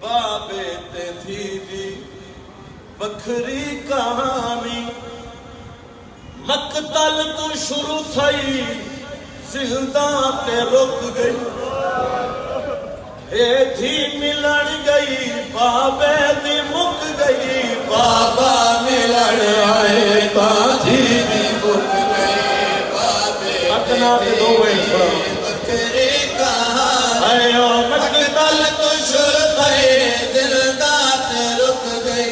बाबे ते थी दी बखरी कहानी मकतल तू शुरू थई जिंदा ते रुक गई हे थी मिलन गई बाबे दी मुक गई बाबा मिलन आए ता थी दी मुक गई बाबे अतना दे दो बखरी कहानी आयो मकतल तू शुरू थई जिंदा ते रुक गई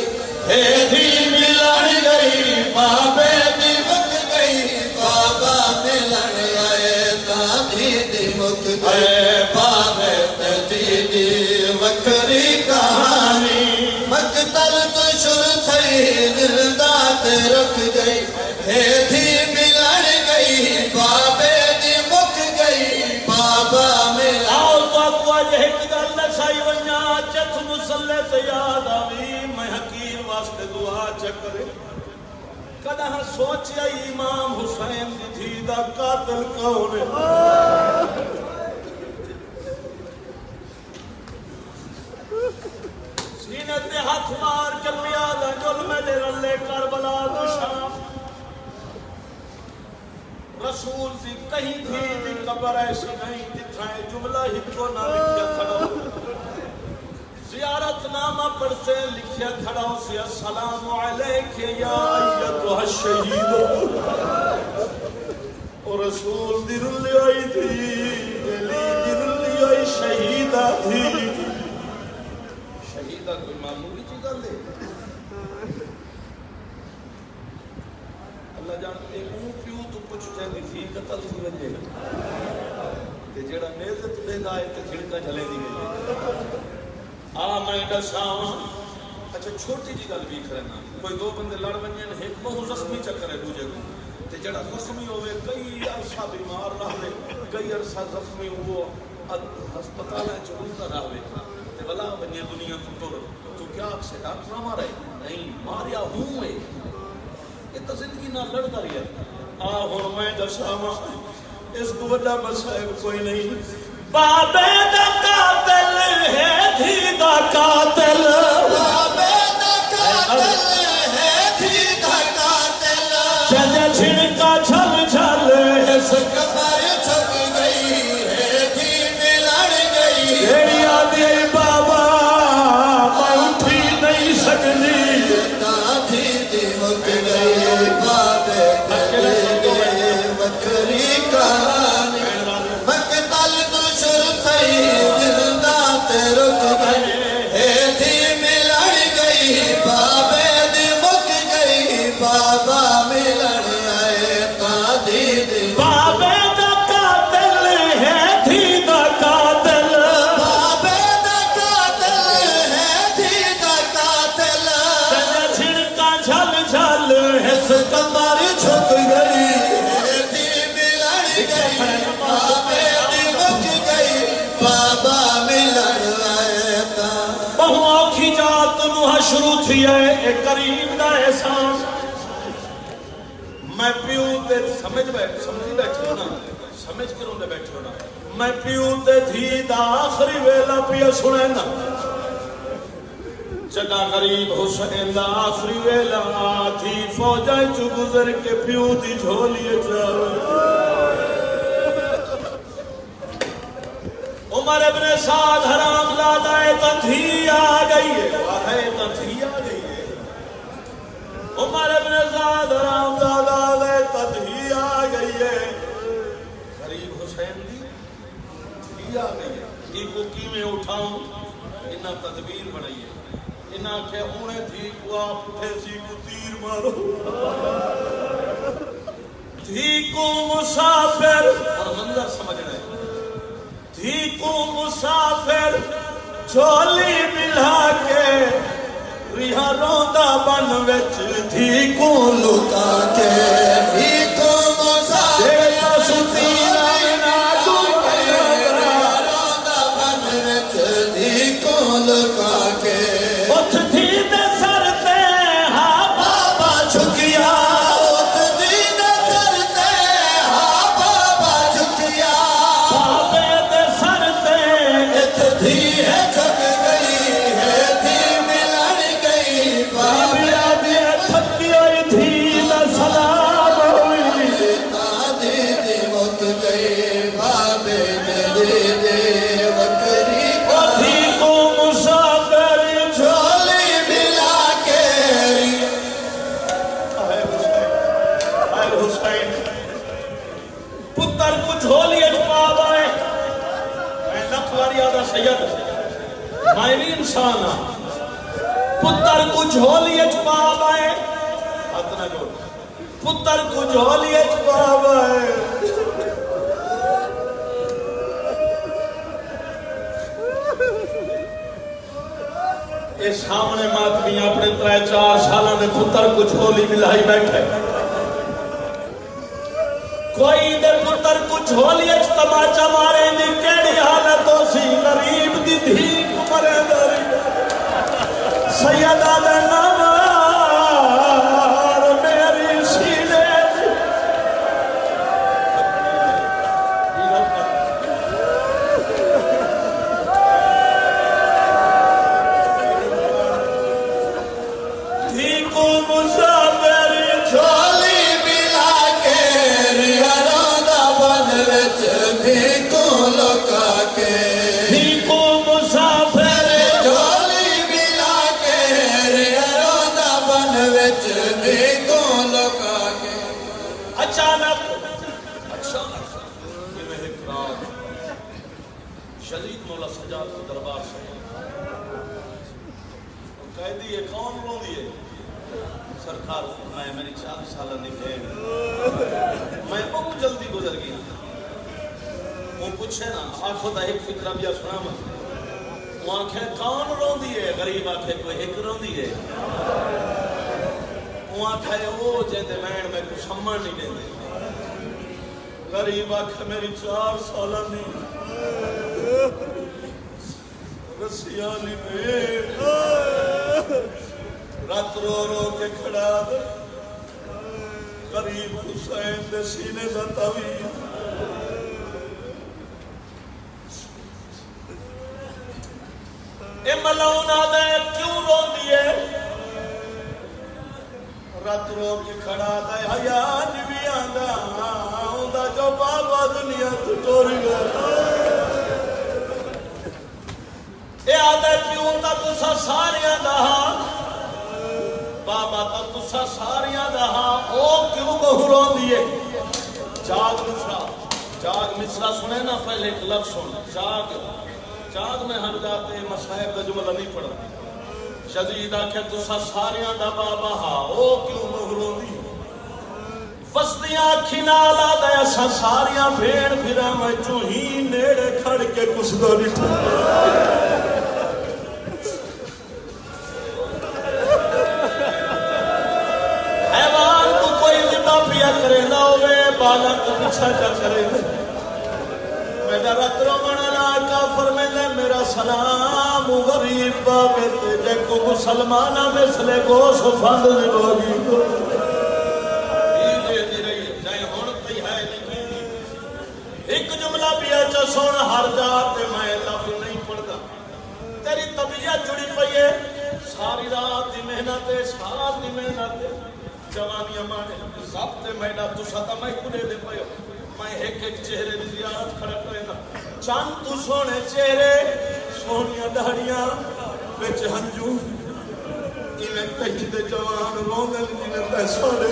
हे थी मिलन गई बाबे दी मुक गई बाबा मिलन आए ता थी दी मुक गई बाबे दी वखरी कहानी मकतल तो शुरू थई जिंदा ते रुक गई हे थी मिलन गई बाबे दी मुक गई बाबा मिलन आओ तो अज एक गल दसाई वन्या चथ मुसल्ले ते याद आवी मैं हकीर वास्ते दुआ चकर कदा सोचिया इमाम हुसैन दी थी दा कातिल कौन है सीने हाथ मार चलिया जुल्म दे रले करबला दी शाम रसूल दी कहीं थी दी कब्र ऐसी नहीं जिथा जुमला हिको ना लिखिया खड़ा ज़ियारत नामा पढ़ते लिखिया खड़ा से अस्सलाम अलैके या अय्युहा शहीद और रसूल दी रुली आई थी अली दी रुली आई शहीदा थी कोई मामूली ची गल है अल्लाह जानते प्यू तू कुछ चाहती थी कतल थी वजे ते जेड़ा नेज़ तुलेंदा है ते खिड़का झले दी गई आ मैं दसा अच्छा छोटी जी गल भी करना कोई दो बंदे लड़ वजन एक बहु जख्मी चक्कर है दूजे को ते जेड़ा जख्मी होवे कई अरसा बीमार रहे कई अरसा जख्मी वो अस्पताल च उंदा रहे ते भला बने दुनिया को तो क्या से डॉक्टर मारे नहीं मारिया हूं ये तो जिंदगी ना लड़ता रहा आ हुन मैं दसावा इस को बड़ा मसाइब कोई नहीं बाबे दा कातिल है थी दा कातिल बाबे दा कातिल है थी दा कातिल चले छिड़का छल छल इस कबर छक गई है थी मिलन गई एड़िया दे बाबा मैं उठी नहीं सकनी ता थी दी मुक गई बाबे दे वखरी कहानी मकतल तू शुरू थई जिंदा ते रुक गई हे थी मिलन गई बाबे दी मुक गई बाबा मिलन आए ता दी दी बाबे दा कातिल है थी दा कातिल बाबे दा कातिल है थी दा कातिल सजा छिड़का झल झल हिस कमर झुक गई है थी मिलन गई बाबे दी मुक गई बाबा मिलन आए ता बहु औखी जात नु शुरू थी है ए करीम दा एहसान मैं प्यू ते समझ बैठे ना समझ के रोंदे बैठे ना मैं प्यू ते थी दा आखिरी वेला पिया सुने ना जदा गरीब हुसैन दा आखिरी वेला थी फौजा च गुजर के प्यू दी झोली जावे उमर इब्ने साद हराम लादा तो थी आ गई है तो थी आ गई है उमर इब्ने साद हराम लादा तदही आ गई है गरीब हुसैन दी थी आ गई है इको की में उठाऊं इना तदबीर बनाई है इना के उन्हें थी को आप उठे सी को तीर मारो थी को मुसाफिर और मंजर समझना है थी को मुसाफिर झोली मिला के रिहा रोंदा बन विच थी को लुका के थी को मुसाफिर सुती ना तू रोंदा बन विच थी को लुका के उठ थी दे सर ते हा बाबा झुकिया उठ थी दे सर ते हा बाबा झुकिया बाबे दे सर ते इथ थी है झुक गई है वकरी थी को मुसाफिर झोली मिला के हाय हुसैन पुत्र को झोली पावे मैं लखवारी आदा सैयद मैं भी इंसान हाँ पुत्र को झोली पावे हाथ ना जोड़ पुत्र को झोली पावे ये सामने मातमी अपने 3-4 साल में पुत्र को झोली मिलाई बैठे कोई दे पुत्र को झोली तमाचा मारे दी केड़ी हालत हो सी गरीब दी धी मरे दरी सैयदा दे नवार मेरी सीने धी को मुसाफिर झोली मिला के रिहरों दा बन विच धी को लुका के धी को मुसाफिर झोली मिला के रिहरों दा बन विच धी को लुका के अचानक शदीद मौला सजाद के दरबार से कैदी है कौन रो दिए सरकार मैं मेरी 40 साल निकले मैं बहुत जल्दी गुजर गया वो पूछे ना आखो दा एक फिक्रा भी सुना मैं वो आखे कौन रो दिए गरीब आखे कोई एक रो दिए वो आखे वो जेंदे मैन में कुछ सम्मान नहीं देंगे गरीब आखे मेरी 4 साल नहीं रसियाली में रात रो रो के खड़ा करीब हुसैन दे सीने दा तवीर ए मलौना दे क्यों रो दिए रात रो के खड़ा दे हया भी आंदा आंदा जो बाबा दुनिया तो टोर गया ए आदे क्यों ता तुसा सारियां दा बाबा ता तुसा सारियां दा ओ क्यों बहु रोंदी है जाग मिसरा सुने ना पहले एक लफ्ज सुन जाग में हर जाते मसाहिब का जुमला नहीं पढ़ा शदीद आखे तुसा सारियां दा बाबा हा ओ क्यों बहु रोंदी फसदियां अखी नाल आदा असा सारियां भेड़ फिरा मैं चूही नेड़े खड़ के कुछ दो निठा करेंदा होवे बालक को पीछा जा करेंदा मेरा रत्रो मना काफर में मेरा सलाम गरीब बाबे ते देखो मुसलमाना में सले गोश फंद होगी एक जुमला भी अच्छा सुन हर जात मैं लफ्ज नहीं पढ़ता तेरी तबीयत जुड़ी पई है सारी रात की मेहनत साल की मेहनत जवानियां माने सब ते मैडा तुसा ता मैं कुने दे पयो मैं एक चेहरे दी जियारत खड़ा करेना चंद तू सोने चेहरे सोनिया दाड़ियां विच हंजू इने कहीं दे जवान रोंदे जिने ते सोने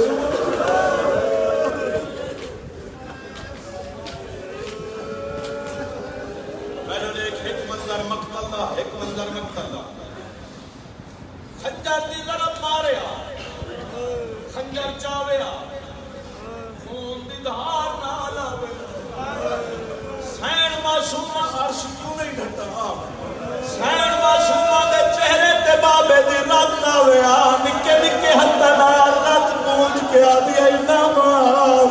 मैंने एक मंजर मक्तल दा खंजर दी तरफ मारिया खंजर चावेया खून दी धार ना लावे सैन मासूमा अर्श क्यों नहीं ढटा सैन मासूमा दे चेहरे ते बाबे दी रात आवेया निके निके हत्था नाल रत पूंज के आदी ना मार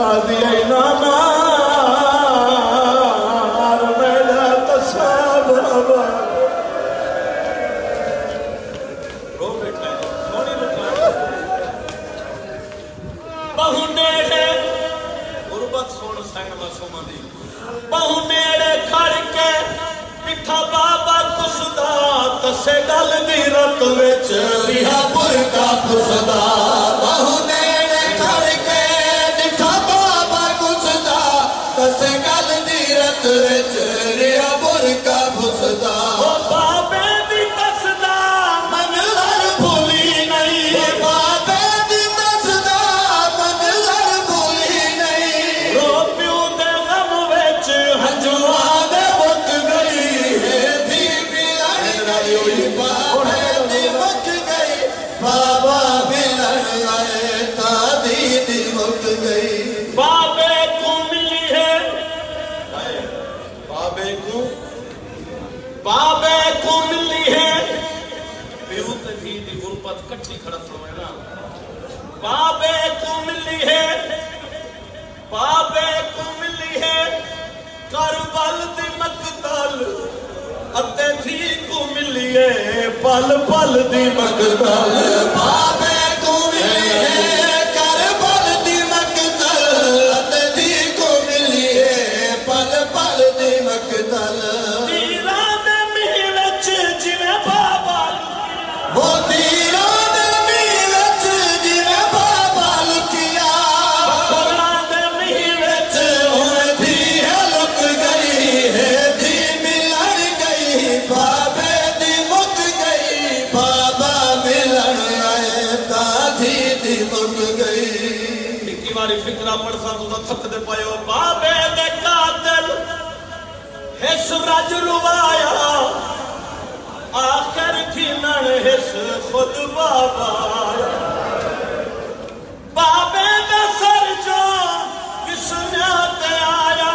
आदी ना मार मेरा तसाब बाबा तसे गल दी रत विच रिहापुर का पुसदा बहु नेड़े खड़ के दिठा बाबा कुसदा तसे गल साल दी रत विच रिया बुरका भुसदा बाबे दी दसदा मंज़र भुली नहीं बाबे दी दसदा मंज़र भुली नहीं रो प्यो दे गम विच हंजुआ दे मुक गई है थी मिलन गई बाबे दी मुक गई बाबा मिलन आए ता दी मुक गई बाबे को मिली है बाबे को मिली है प्यो ते धी दी गुरबत कट्ठी खड़त होवे ना बाबे को मिली है बाबे को मिली है करबल दी मकतल अते धी को मिली है पल पल दी मकतल बाबे को मिली है करबल दी मकतल अते धी को मिली है पल पल दी मकतल तीरा दे मीह विच जिवें बाबा वो तीरों दे मीह विच जिवें बाबा लुकिया बखरा दे मीह विच उवें थी है लुक गई है थी मिलन गई बाबे दी मुक गई बाबा मिलन आए ता दी मुक गई इक्की बारी फिक्रा पड़सा तुसा थक दे पायो बाबे दे कातिल हिस रज रुवाया आखिर खिलन हिस खुद बाबा बाबे दे सर जो किसने ते आया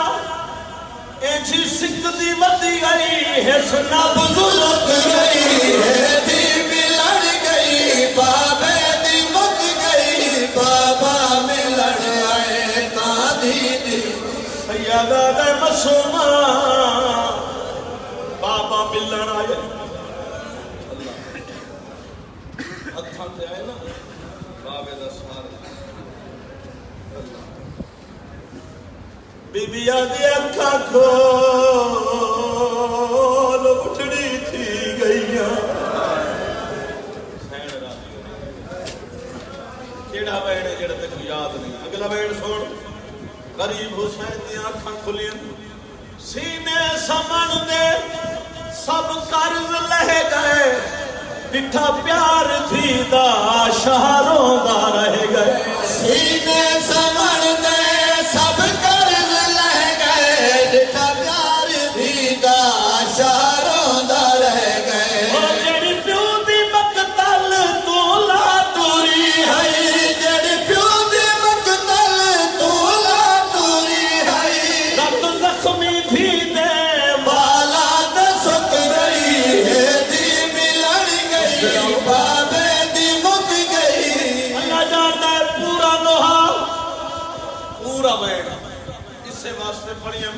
एजी सिकदी वधी गई हिस नब्ज़ रुक गई है थी मिलन गई बाबे दी मुक गई बाबा मिलन आए ता दी सैयदा दे मसूमा बाबा मिलन आए हत्थां ते आए ना बाबे दा सहारा बीबिया दी अखां खोल उठड़ी थी गईयां सैन राजी केड़ा वैण जेड़ा तेनू याद नहीं अगला वैण सुन गरीब हुसैन दी अखां खुलियां सीने समण दे सब कर्ज लह गए डिठा प्यार थी दा शहरों दा रह गए सीने समण दे सब कर्ज लह गए डिठा प्यार दीदा शहरों दा रह गए ओ जेड़ी प्यो दी मकतल तू ला तुरी है जड़ प्यो दी मकतल तू ला तुरी है रत जख्मी थी दे बाला द सुक गई है थी मिलन गई बाबे दी मुक गई अल्लाह जानदा है पूरा लोहा पूरा वैण इसे वास्ते पढ़िया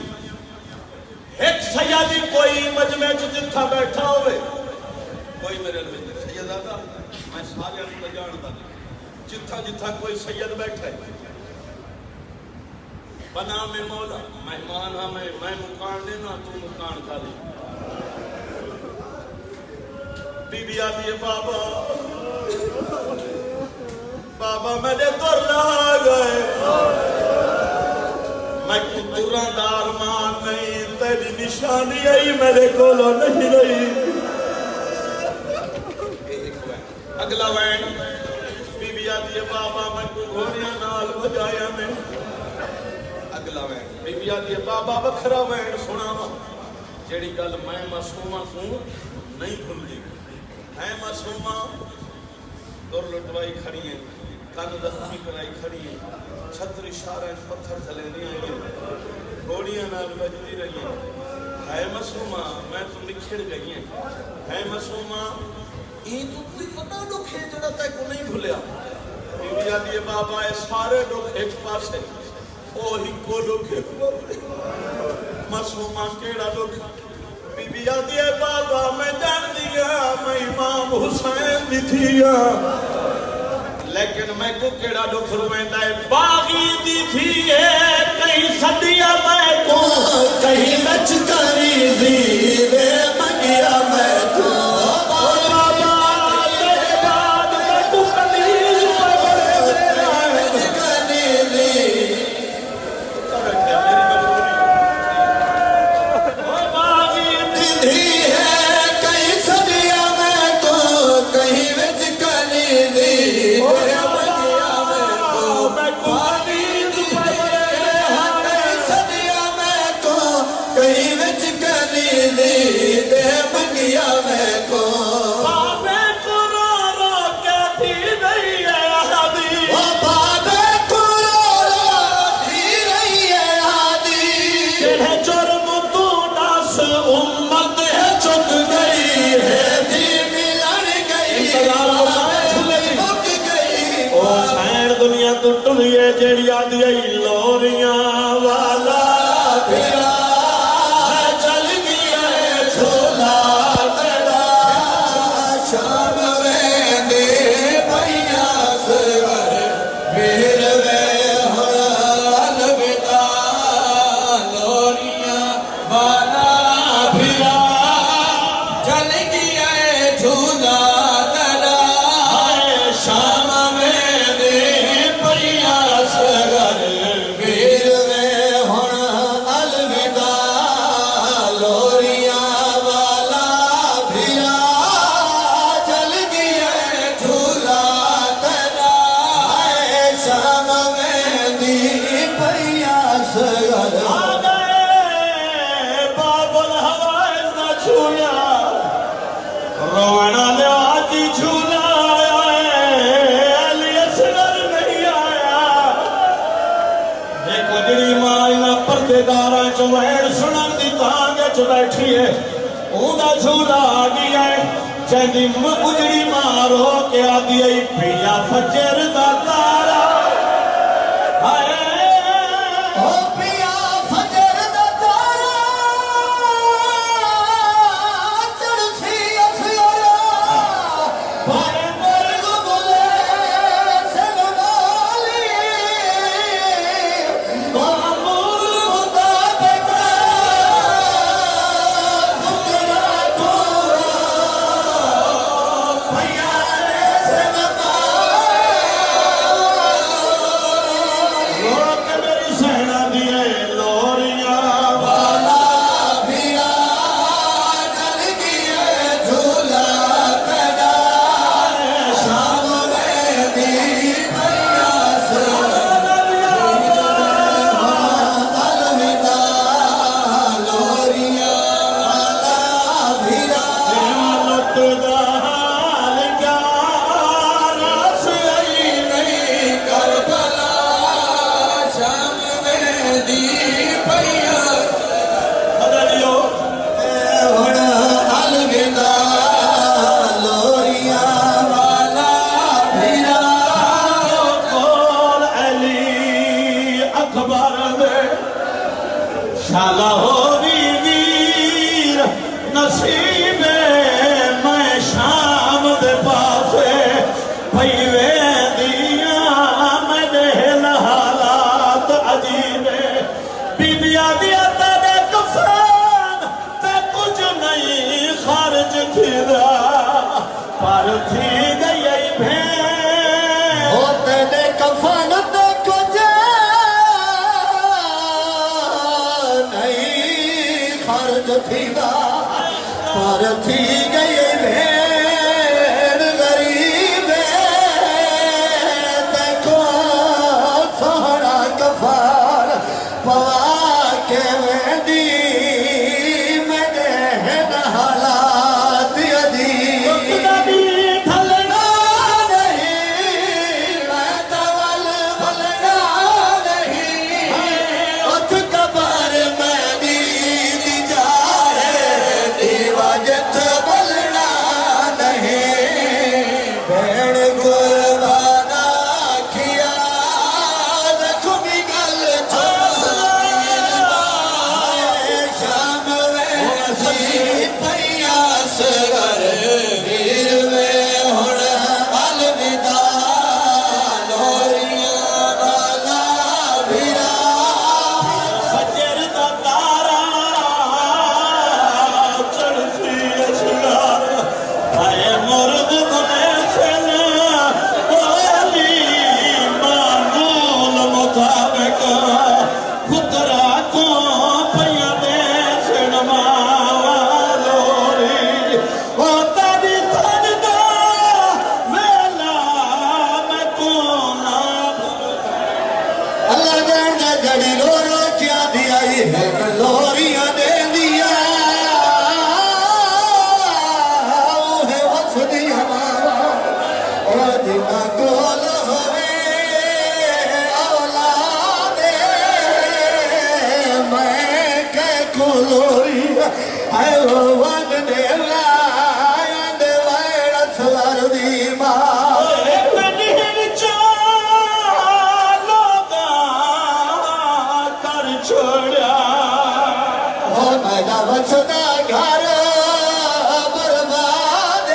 एक सैयदी कोई मजमे च जिथा बैठा होवे कोई मेरे लिए सैयद आदा मैं सारे को जानता जिथा जिथा कोई सैयद बैठा है बना में मौला मेहमान हाँ मैं मुकान देना तू मुकान खा ले बीबी आती है बाबा मेरे तो ला गए मैं कुतुरा दार मान नहीं तेरी निशानी आई मेरे को नहीं रही अगला वैन बीबी आती है बाबा मैं को घोड़िया नाल बजाया मैं अगला वैन बीबी आती है बाबा वखरा वैन सुना जेड़ी गल मैं मासूमा को नहीं भूलती है मासूमा दुर लुटवाई खड़ी है कन दखमी कराई खड़ी है छत्र इशारा पत्थर चले नहीं आई घोड़िया नाल बजती रही है मासूमा मैं तो निखिड़ गई है मासूमा ये तो कोई पता दुख है जड़ा तक को नहीं भूलिया बीबी आती है बाबा ये सारे दुख एक पास है ओ ही को दुख है मासूमा केड़ा दुख बीबी आती है बाबा मैं जान दिया मैं इमाम हुसैन दी थिया लेकिन मैं को केड़ा दुख रोवेंदा है बागी दी थी है कहीं सदिया मैं को कहीं नच करी दी वे मंगिया मैं को दिया मैं को बाबे को रो रो के थी रही है आदि ओ बाबे को रो रो थी रही है आदि जेड़े जुर्म तू दस उम्मत है चुक गई है थी मिलन गई मुक गई ओ सैन दुनिया तो टुलिए जेड़ी आदि लोरियां वाला फिरा चल गया झोला तेरा शाम वेंदे भैया सवर वीर वे हाल विदा लोरियां वाला फिरा चल गया झोला तेरा शाम वेंदे भैया सवर वीर वे हुण अलविदा लोरियां वाला फिरा चल गया झूला तेरा शाम वेंदी भैया सगर आ गए बाबुल हवाए ना झूला रोना ले आजी झूला अली असगर नहीं आया एक जड़ी मां इना पर्देदारां च वैण सुनन दी तांग च बैठी है ओदा झूला आ गया है जंदी उजड़ी मां रो के आदी आई पिया फजर दा तारा हाय ओ पिया फजर दा तारा चढ़सी असरा भाई मर्ग बुले सनवाली मामूल मुताबिक दुकरा तोरा भैया रे रोक मेरी सेना दिए लोरियां वाला फिरा चल गया झूला तेरा शाम वेंदी भैया अलविदा लोरियां वाला फिरा मत दाल क्या रस आई नहीं करबला शाम वेंदी भैया बदलियो हुण अलविदा लोरियां वाला फिरा कोल अली अकबर दे शाला हो वीर नसीबे मैं शाम दे पासे भई वे दिया मैं देहल हालात अजीबे बीबिया दिया तेरे कफन ते कुछ नहीं खर्च थिरा पर थी गई भें ओ तेरे कफन ते कुछ नहीं खर्च थींदा पर थी गई भेड़ गरीब ते को सोहरा कफन पवा के वेंदी मेरे हालात अजीब नबी ढलना नहीं मैं तवल भलना नहीं उठ कबर मैं नींद जाए दीवा जथ भलना नहीं भेड़ कुर्बाना किया रखमी गल लोरी है वो वन देवा आंदे वाड़ा सवार दी मां कनीर चालो कर छोड़ा ओ मैदा वसदा घर बर्बाद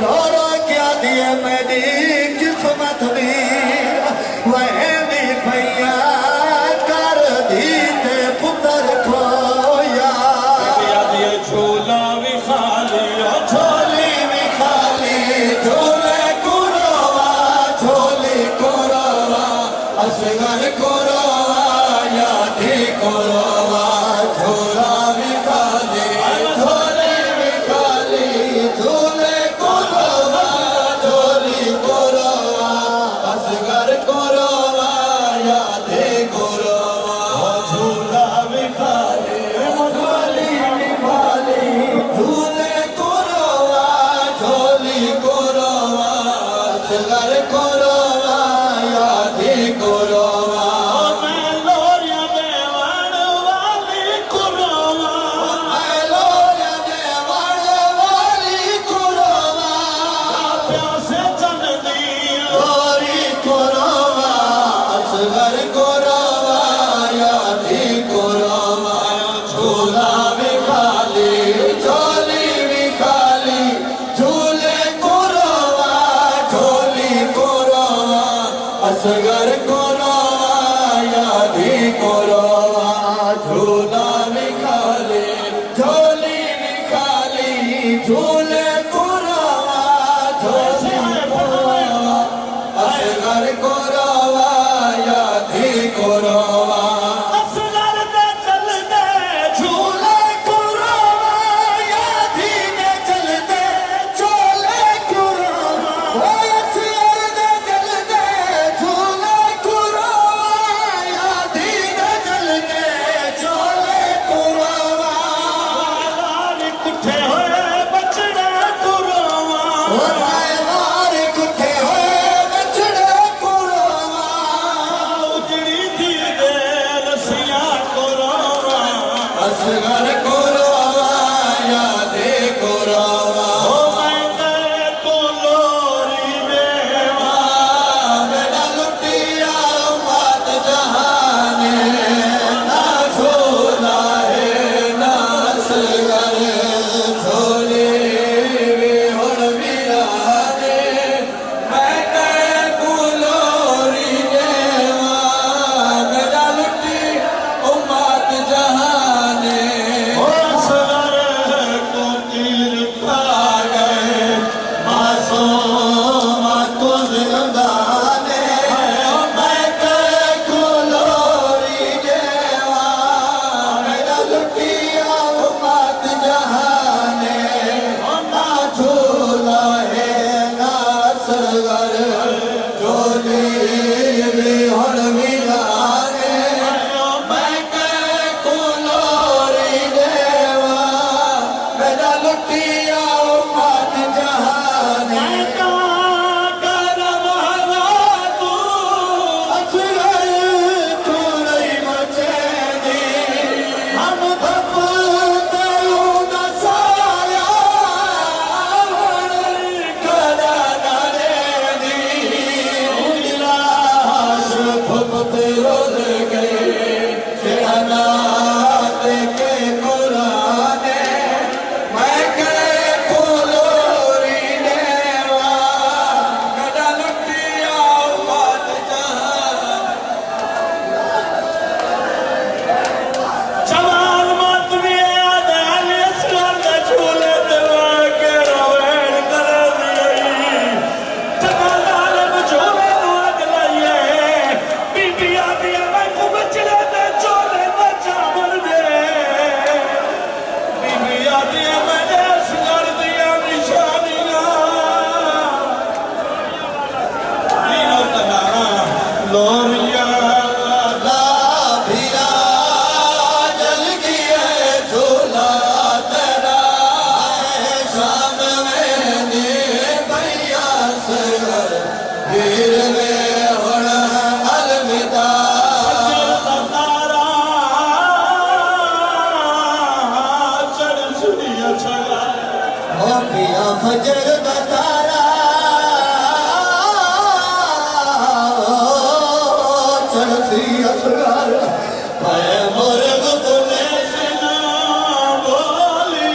रो रो क्या दिए मेरी किस्मत दी वह भी भैया कर दी ते पुत्र खोया दिया झोला भी खाली झोली भी खाली झोले कुरवा झोली कुरवा असगर कुरवा यादी कुरवा झोला भी खाली झोली भी खाली झोले कुरवा झोली कुरवा असगर कुरवा यादी कुरवा झोला भी खाली झोली भी खाली झूले कुरवा झोली कुरवा असगर कुरवा यादी कुरवा मैं लोरिया देवान वाली कुरवा लोया देवाड़ वाली कुरवा प्यासे चल दी गोरी कुरवा असगर कुरवा यादी कुरवा झूला भी खाली झोली भी खाली झूले कुरवा झोली कुरवा असगर कुरवा यादी कुरवा झूला भी खाली झोली भी खाली झूले कुरवा झोली कुरवा असगर कुरवा यादी कुरवा असगर दे चल दे झूले कुरवा यादी ने चल दे चोले कुरवा ओ असगर दे चल दे झूले कुरवा यादी ने चल दे चोले कुरवा लाल कुठे होए बचड़ा कुरवा ओ मार कुठे होए बछड़े कुरवा उजड़ी थी दे रसिया कुरवा असगर कुरवा यादी कुरवा ओ मैं गए को लोरी देवा मेरा लुटिया मात जहाने ना झोला है ना असगर झोले वे हुण वीराने मैं कहे कुलोरी देवा मेरा लुटी मात जहाने ओ असगर को तीर खा गए मासूम तो जिंदाने मैं कहे कुलोरी देवा मेरा लुटिया मात जहाने ना झूला है ना असगर झोली भी हुण वीराने मैं कहे कुलोरी देवा मेरा लुटिया मात जहाने असगर तू नहीं बचेगी हम धप तलू न साया कदा न देगी लाश फुपते रोल गए शहनात के कुराने मैं कहे कुलोरी देवा कदा लुटिया मात जहान जवान मत भी याद आली असगर दे झूले दिवा के रवेण कर दिए जगाल में झूले आग लाइए बीबिया दिया मैं को बचड़े दे झूले बचा फजर दा तारा चढ़ती असरार मैं मुर्ग तुने सना बोली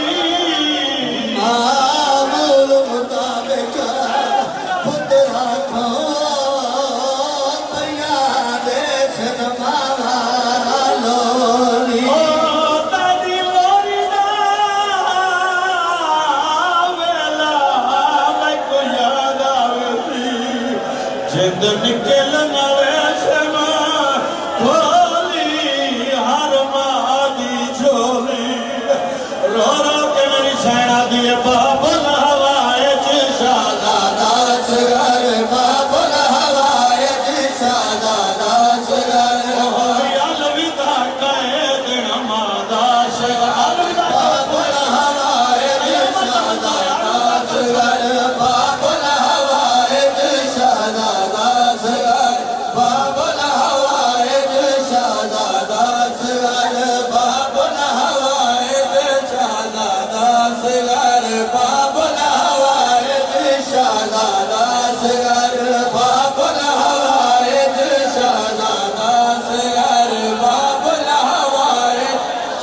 मामूल मुताबिक पुतरा खो पैया दे सनमावा लोरी तादी लोरी दा वेला मैं को याद आवे जिंद निकल नवे समा भोली हर मादी झोली रो रो के मेरी सैना दिए बाबल हवाए शादा दासगर बाबुल हवाए शादा दासगर अलविदा कहे दिन मादास अलविदा बाबुल हवाए शादा दासगर बाबुल हवाए शादा दासगर बाबुल हवाए शादा दासगर बाबुल हवाए शादा दासगर बाबुल हवाए शादा दासगर बाबुल हवाए शादा दासगर बाबुल हवाए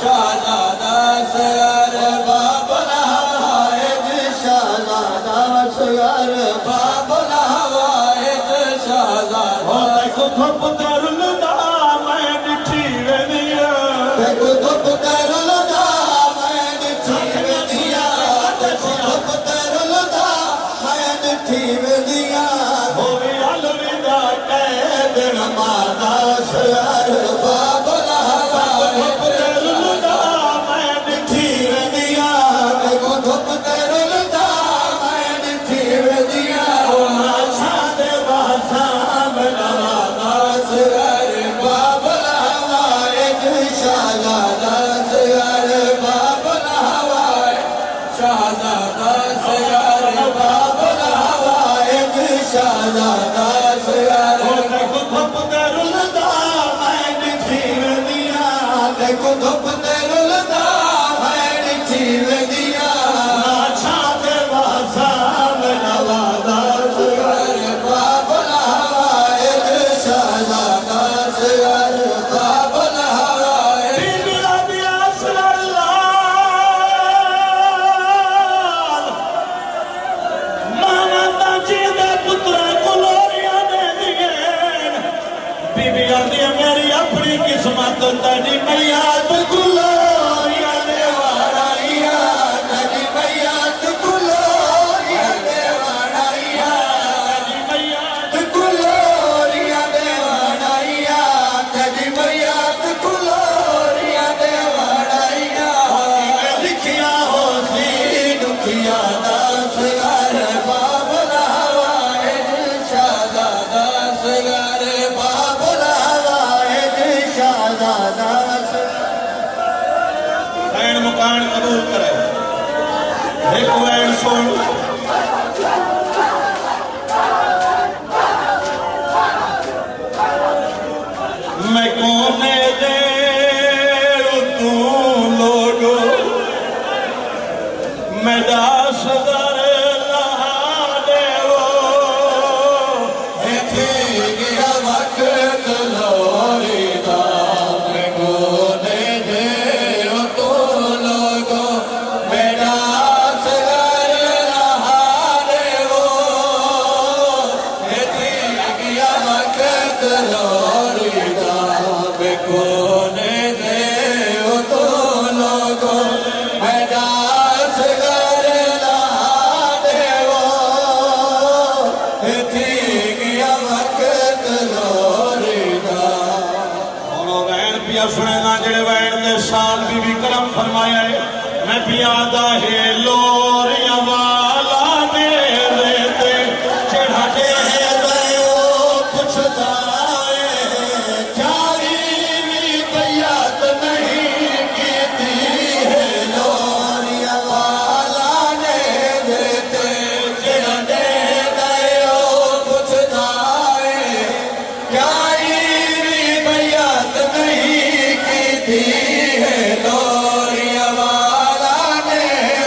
शादा दासगर बाबुल हवाए शादा दासगर बाबुल हवाए शादा देखो धुप तरुलदा मैं डिठी वेदिया देखो धुप तरुलदा मैं डिठी वेदिया देखो धुप तरुलदा मैं डिठी वेदिया होवे अलविदा कहे दिन मादास यार बाबुल हवाए धुप तरुलदा मैं डिठी वेदिया देखो धुप तरुलदा मैं डिठी वेदिया आछा दे बासा दास यार बाबुल हवाए शादा दास यार बाबुल हवाए शादा दास यार बाबुल हवाए शादा दास यार देखो धुप तरुलदा मैं डिठी वेदिया देखो धुप तरुलदा मैं डिठी वेदिया आछा दे बासा दास यार बाबुल हवाए शादा दास यार बाबुल हवाए बीबिया दिया सरलाल मामा दाजी दे पुत्रा कुलोरिया दे दिए बीबिया दी मेरी अपनी किस्मत तेरी मैया ते कुलोरिया दे वाराइया नदी मैया तुकुलोरिया देवानाइया तेरी मैया तुकुलोरिया देवानाइया नदी मैया तुकुलोरिया देवानाइया लिखिया हो सी दुखिया दास यार बाबुल हवाए शादा दास यार बाबुल हवाए शादा दास वैन मकान कबूल करे एक वैन सुन मैं कोने दे तू लोगो मैं दास दर लहा देवो इथे गया वक्त लोरी दा मैं कोने दे तो लोगो मेरा सगर रहा रे वो इथे गया वक्त लोरी दा मैं कोने दे तो लोगो मेरा सगर रहा रे वो इथे गया वक्त लोरी दा ਹੁਣ ਉਹ ਵੈਣ ਪਿਆ ਸੁਣੇਗਾ ਜਿਹੜੇ ਵੈਣ ਦੇ ਸਾਲ ਵੀ ਕਰਮ ਫਰਮਾਇਆ ਹੈ ਮੈਂ ਪਿਆ ਦਾ ਹੈ ਲੋਰੀਆਂ ਵਾਲਾ ਦੇ ਤੇ ਜਿਹੜਾ ਦੇ पुछदा चारी भी बैयात नहीं की है लोरिया वाला ने देते जिन दे गयो पुछदा चारी भी बैयात नहीं की है लोरिया वाला ने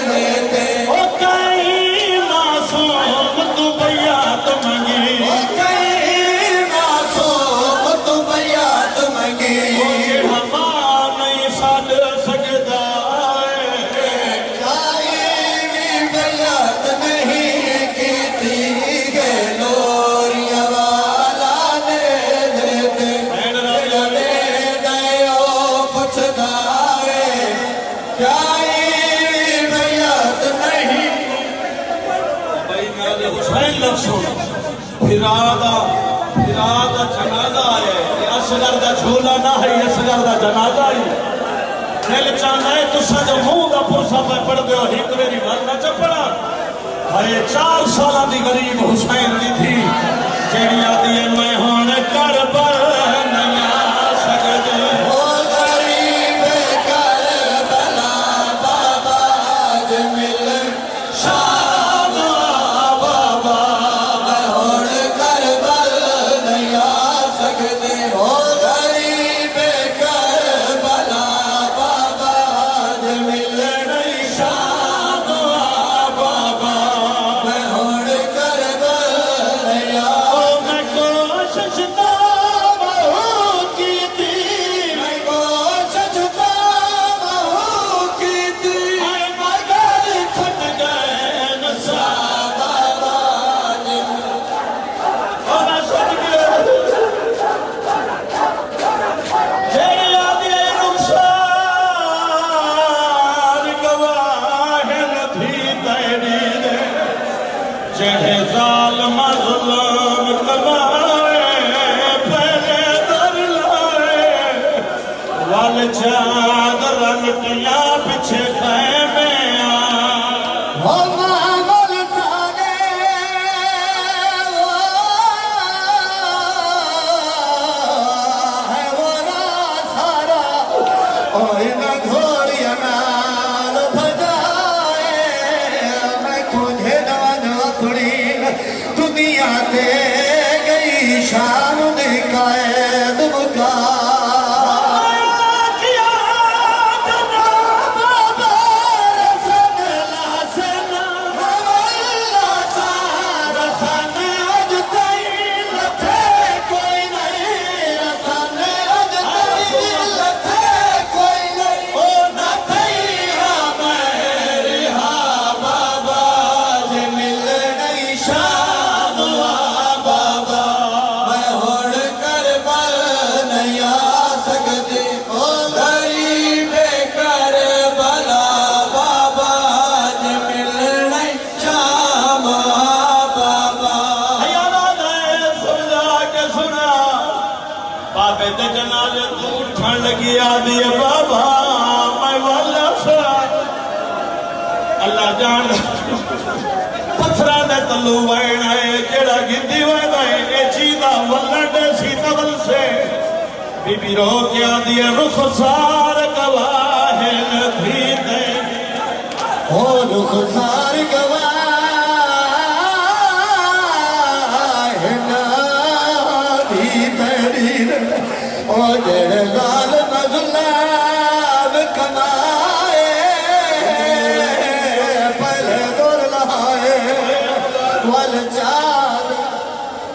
देते ਉਹ ਕਈ क्या याद नहीं भाई नाले हुसैन लफ्ज़ों फिरादा जनाजा आया है असगर दा झोला ना है असगर दा जनाजा ही दिल चाहता है तुसा जो मुंह का पुरसा पे पढ़ते हो एक मेरी बात ना चपड़ा अरे 4 साल की गरीब हुसैन दी थी जेड़ी आती है मैं हुण कर पर नहीं आ सकदे ओ गरीब करबला बाबा ज मिल शाम बाबा मैं हुण करबल नहीं आ सकदे ओ गरीब करबला बाबा ज मिल नहीं शाम बाबा मैं हुण करबल नहीं आ मैं कोशिश तो बहुत की थी मैं कोशिश तो बहुत की थी मगर खट गए नशा बाबा ज और मैं सुन के जेड़ी आती है नुकसान गवाह न थी तेरी दे जेड़े ज़ालिम ज़ुल्म कमाए पहले दर लाए वल चाद रंगतियां पिछे खैमे ओ मामूल साले है वो सारा और न घोड़िया नाल भजाए मैं तुझे नवन अपनी दुनिया ते गई शाम कैद मुका बाबे दे जनाजे तू उठन लगी आदि बाबा मैं वाला सा अल्लाह जान पत्थरा दे तलू वैन है जेड़ा गिद्दी वैन है ए चीदा वल्लड सी तवल से बीबी रो के आदि रुख सार गवाह नथी दे ओ रुख सार गवाह भी तेरी ओ जड़ गाल मज़लाम कमाए पहले दूर लहाए वल चाल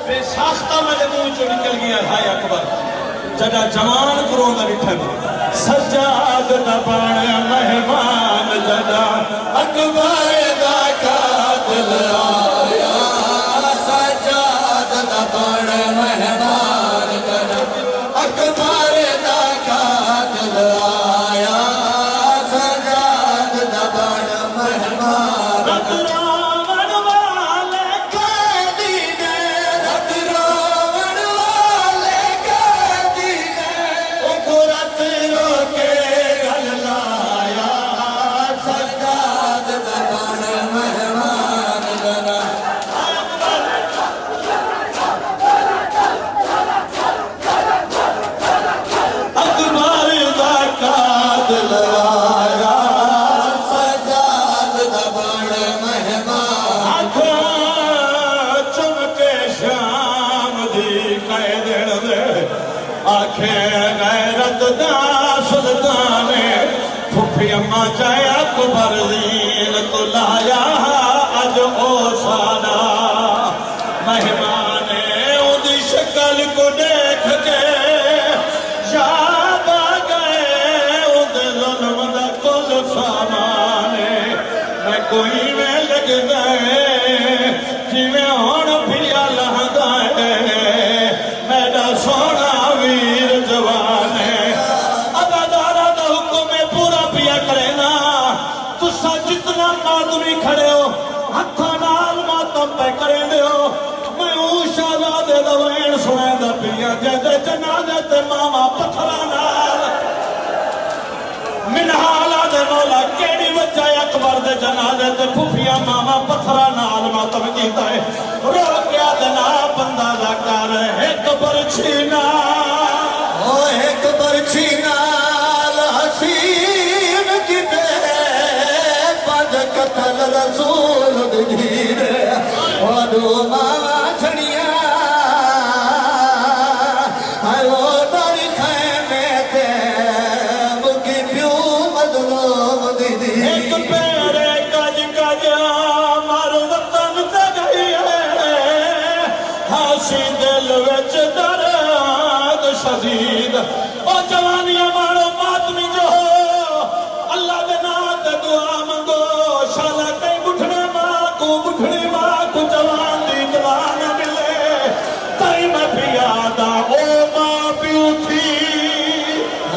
बेसाख्ता मेरे मुंह चो निकल गया हाय अकबर जदा जवान करो दा डिठन सज्जाद दा बण मेहमान जदा अकबर दा कातिल आया सजाद दा बड़ मेहमान कर अकबर दा कातिल आया सजाद दा बड़ मेहमान रतरावण वाले कैदी ने रतरावण वाले कैदी ने उखरत रोके गल लाया सजाद दा बड़ मेहमान कर अकबर दा कातिल आया सजाद दा बड़ मेहमान आँखों चुम के शाम दी कह देण दे आखे गैरत दा सुल्ताने फुफी अम्मा चाहे अकबर दीन तो लाया अज ओ सादा मेहमान उदी शक्ल को देख के याद आ गए उदे जुल्म दा कुल सामाने मैं कोई में लग गए जिवें हुण पिया लहदा है मेरा सोना वीर जवान है अदादारा दा हुक्म पूरा पिया करे ना मातमी खड़े हो हथा नाल मातम पे करे हो मैं शहजादे दा वैन सुने पिया जदे जनाजे ते मामा पत्थरा नाल मिनहाला दे मौला केड़ी वजह अकबर दे जनाजे ते फुफिया मामा पत्थरा नाल मातम कीता है रो गया देना बंदा दा कर एक बरछी नाल ओ एक बरछी नाल हसीन किते पद कतल रसूल दीर ओ दो मावा छड़िया आयो तारी खैमे ते मुकी प्यू मदलोम दीदी एक पैरे गज गज मारो वतन ते गई है हासी दिल विच दर्द शदीद ओ जवानियां मारो मातमी जो अल्लाह दे नाम ते दुआ मंगो शाला कई बुठड़े मां को जवान दी जवान मिले तई मैं पियादा ओ मां प्यू थी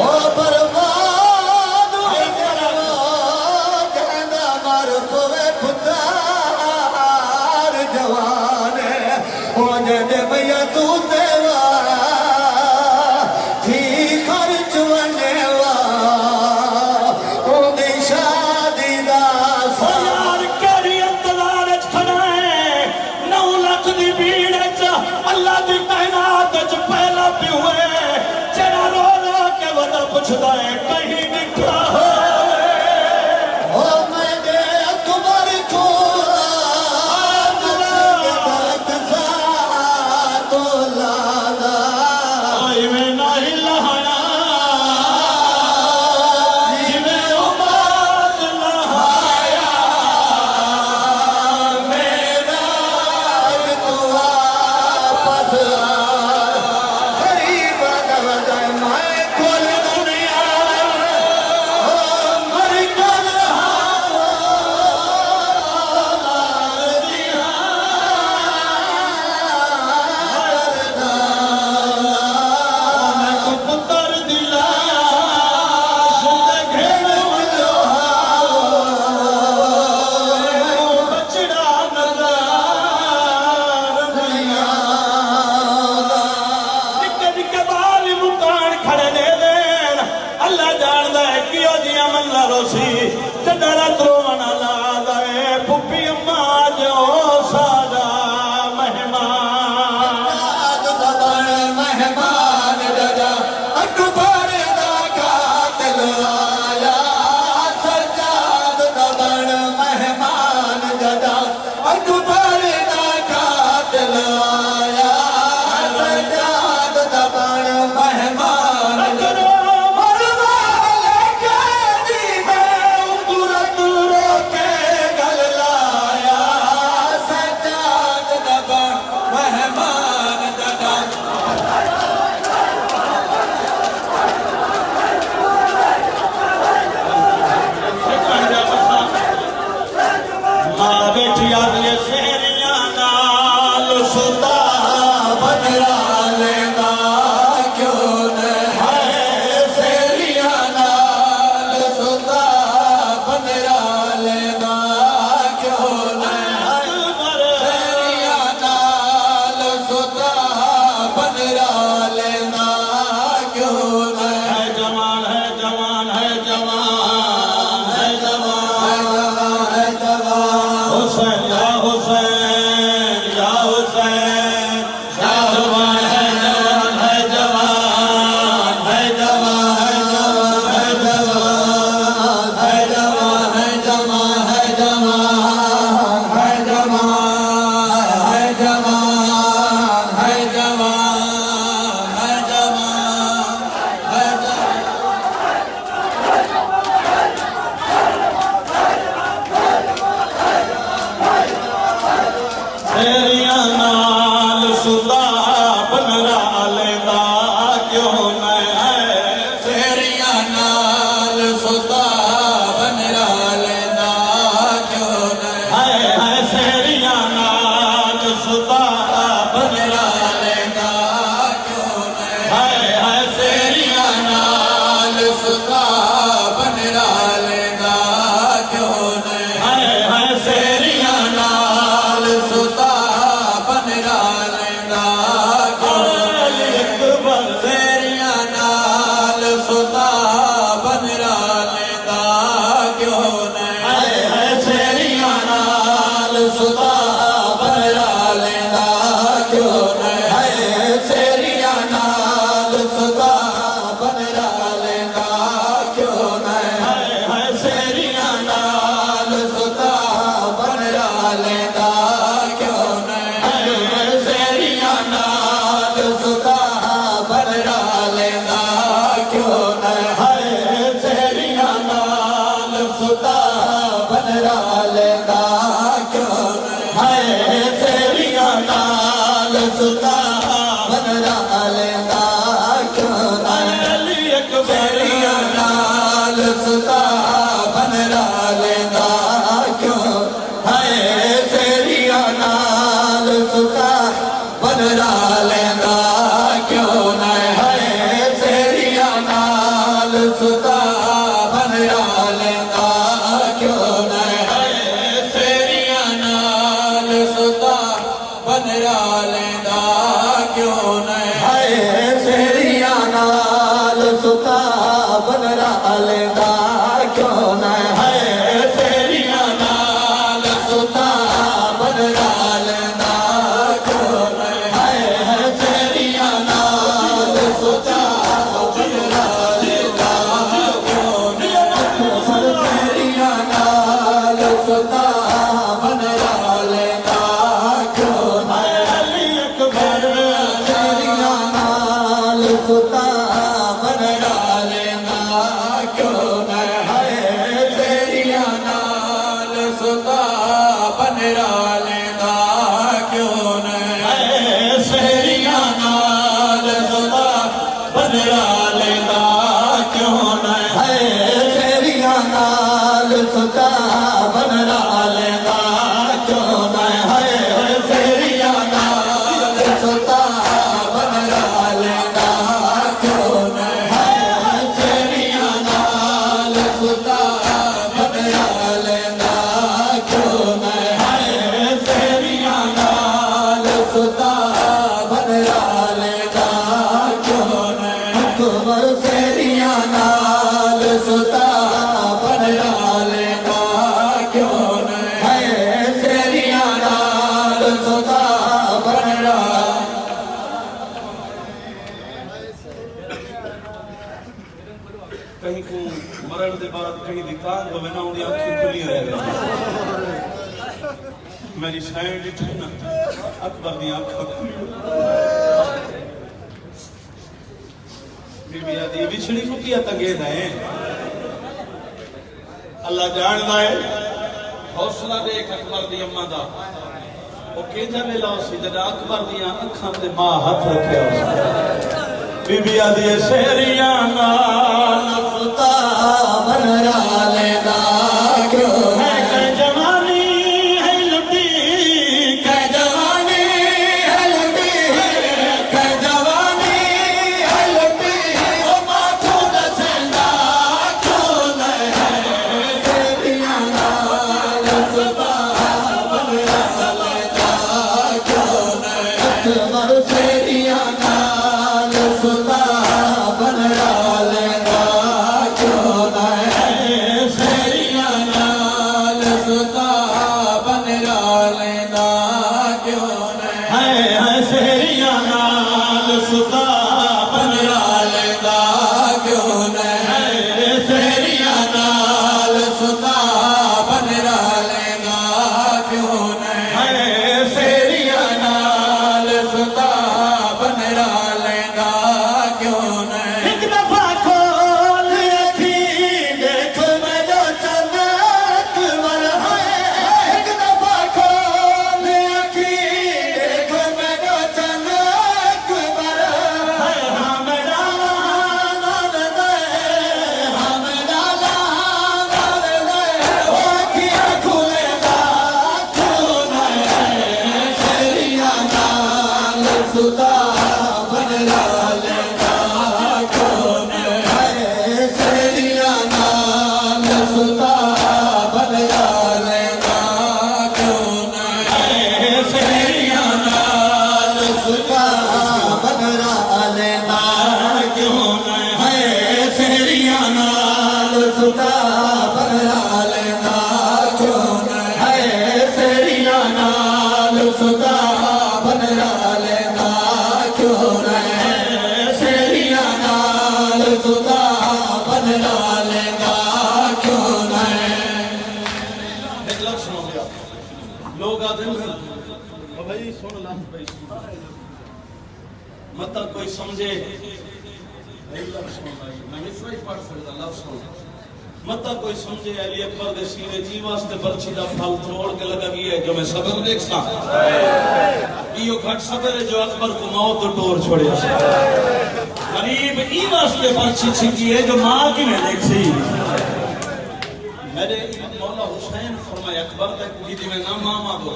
ओ बर्बाद हो गया कहना मर पवे पुतार जवान हो जदे भैया तू देवा थी खर्च वनेवा ओ दी शादी दा ओ यार केड़ी इंतजार च खड़ा है 9 लाख दी भीड़ च अल्लाह दी कायनात च पहला प्यू है जेड़ा रो रो के वदा पुछदा है कहीं दिखा हो ओ मैंने अकबर को तो लादा आई में नहीं लहाया जिवें उमाद लहाया मेरा तू वापस गरीब दवद मैं कुल दुनिया ओ मर कर मैं को पुत्र दिला सुते घेर वलो बचड़ा नज़र भैया निक्के निक्के बाल मुकान खड़े ने देन अल्लाह जानदा है कियो जिया मल्ला रोसी जडरा त्रोवण ला दे फुप्पी अम्मा जो सादा मेहमान मेहमान दादा अकबर दा कातिल आया सजाद दबण मेहमान दादा अकबर दा कातिल आया सजाद दबण मेहमान मरवाले के दी मैं तुरंत रोके गल लाया सजाद दबण मेहमान दादा मां बैठी आगे फेरियां नाल सुता बनरा लेना क्यों न है सेरिया नाल सुता बनरा लेना क्यों न अकबर सेरिया नाल सुता बनरा लेना क्यों न है जवान है जवान है जवान है जवान है जवान हुसैन या हुसैन या हुसैन या जवान है जवान है जवान है जवान है जवान है जवान है जवान है जवान है जवान है जवान है जवान है जवान है जवान सुता बनरा लेंदा क्यों है सेरिया नाल सुता बनरा लेंदा क्यों सेरिया नाल सुता बनरा लेंदा क्यों है सेरिया नाल सुता बनरा लेंदा क्यों है सेरिया नाल सुता बनरा लेंदा क्यों है सेरिया नाल सुता बनरा लेंदा क्यों है सेरिया नाल सुता बनरा लेंदा क्यों है सेरिया नाल सुता बनरा लेंदा क्यों है सेरिया नाल सुता बनरा लेंदा क्यों सेरिया नाल सुता बनरा लेंदा क्यों सेरिया नाल सुता बनरा लेंदा क्यों है सेरिया नाल सुता बनरा लेंदा क्यों है सेरिया नाल सुता बनरा लेंदा क्यों है सेरिया नाल सुता बनरा लेंदा क्यों है सेरिया नाल सुता बनरा लेंदा क्यों है सेरिया नाल सुता बनरा लेंदा क्यों है सेरिया नाल सुता बनरा लेंदा क्यों कुंवर सेरिया नाल सुता बनरा लेंदा क्यों है सेरिया नाल सुता बनरा कहीं को मरण के बाद कहीं दिखान हो ना उनकी आंखें खुली रह गई मेरी साइड थी ना अकबर दी आंखें खुली बीबी आदि विछड़ी को किया तंगे है अल्लाह जानदा है हौसला देख अकबर दी अम्मा दा वो केजा वेला सी जद अकबर दी अखां ते मां हाथ रखया बीबी आदि सेरिया नाल सुता बनरा लेंदा क्यों है जवानी है लुटी कै जवानी है लुटी कै जवानी है लुटी ओ माथो दसेंदा क्यों है सेरिया नाल सुता बनरा लेंदा क्यों है अकबर सेरिया नाल सुता बनरा लेंदा क्यों है सेरिया नाल सुता बनरा लेंदा क्यों है सेरिया नाल सुता बनरा लेंदा क्यों है सेरिया नाल सुता बनरा लेंदा क्यों है सेरिया नाल सुता बनरा लेंदा क्यों एक दफा खोल अखी देख मेरा चमक वर है एक दफा खोल अखी देख मेरा चमक वर है हमरा नाल दे हमरा नाल दे ओ अखियां खुलेगा क्यों है सेरिया नाल सुता बनरा लेंदा क्यों है सेरिया नाल सुता बनरा लेंदा क्यों है सेरिया नाल सुता बनरा लेंदा क्यों है सेरिया नाल सुता बनरा लेंदा क्यों है सेरिया नाल सुता बनरा लेंदा क्यों है सेरिया नाल सुता बनरा लेंदा क्यों है एक लफ्ज सुनो गया लोग आते हैं ओ भाई सुन ला भाई मत कोई समझे एक लफ्ज सुनो भाई मैं मिसरा ही पढ़ सकता लफ्ज सुनो मता कोई समझे अली अकबर दे सीने जी वास्ते बर्छी दा फल तोड़ के लगा गई है जो मैं सबक देख सा इयो घट सबर है जो अकबर को मौत टोर छोड़े गरीब ई वास्ते बर्छी छिकी है जो मां की में देख सी मेरे मौला हुसैन फरमाए अकबर तक दीदी में ना मामा दो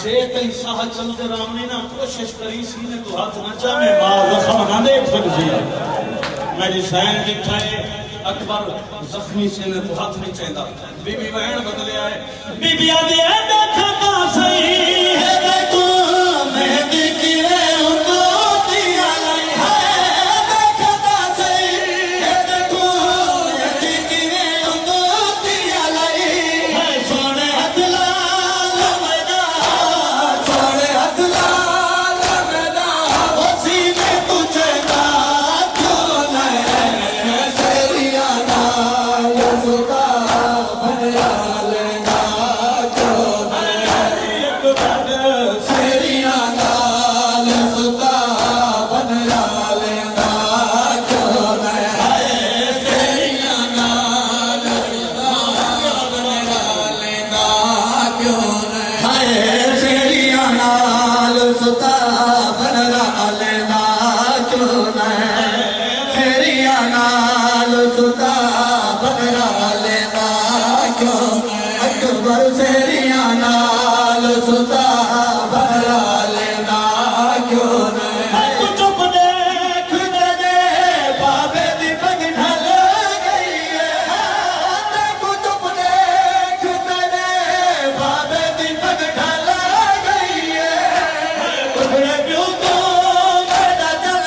जे तई साह चलते रामने ना कोशिश करी सीने तो हाथ ना चाहे मां जख्म ना देख सकती मेरी सैन लिखा है अकबर जख्मी से ने तो हाथ नहीं चाहता बीबी बहन बदले आए बीबी आदि है देखा का सही है देखो मैं देखी रे उनको दिया लाई है देखा का सही है देखो मैं देखी रे उनको दिया लाई है सोने हथला लमदा सोने हथला लमदा उसी में तुझे ना क्यों नहीं सेरिया ना सुता भया लेना क्यों नहीं एक बार सेरिया नाल सुता भया लेना क्यों नहीं सेरिया नाल सुता भया लेना क्यों नहीं सेरिया नाल सुता भया लेना क्यों नहीं अकबर सेरिया नाल सुता भया लेना क्यों नहीं चुप देख दे बाबे दी पग ढल गई है चुप देख दे बाबे दी पग ढल गई है उड़े प्यो को मेरा चल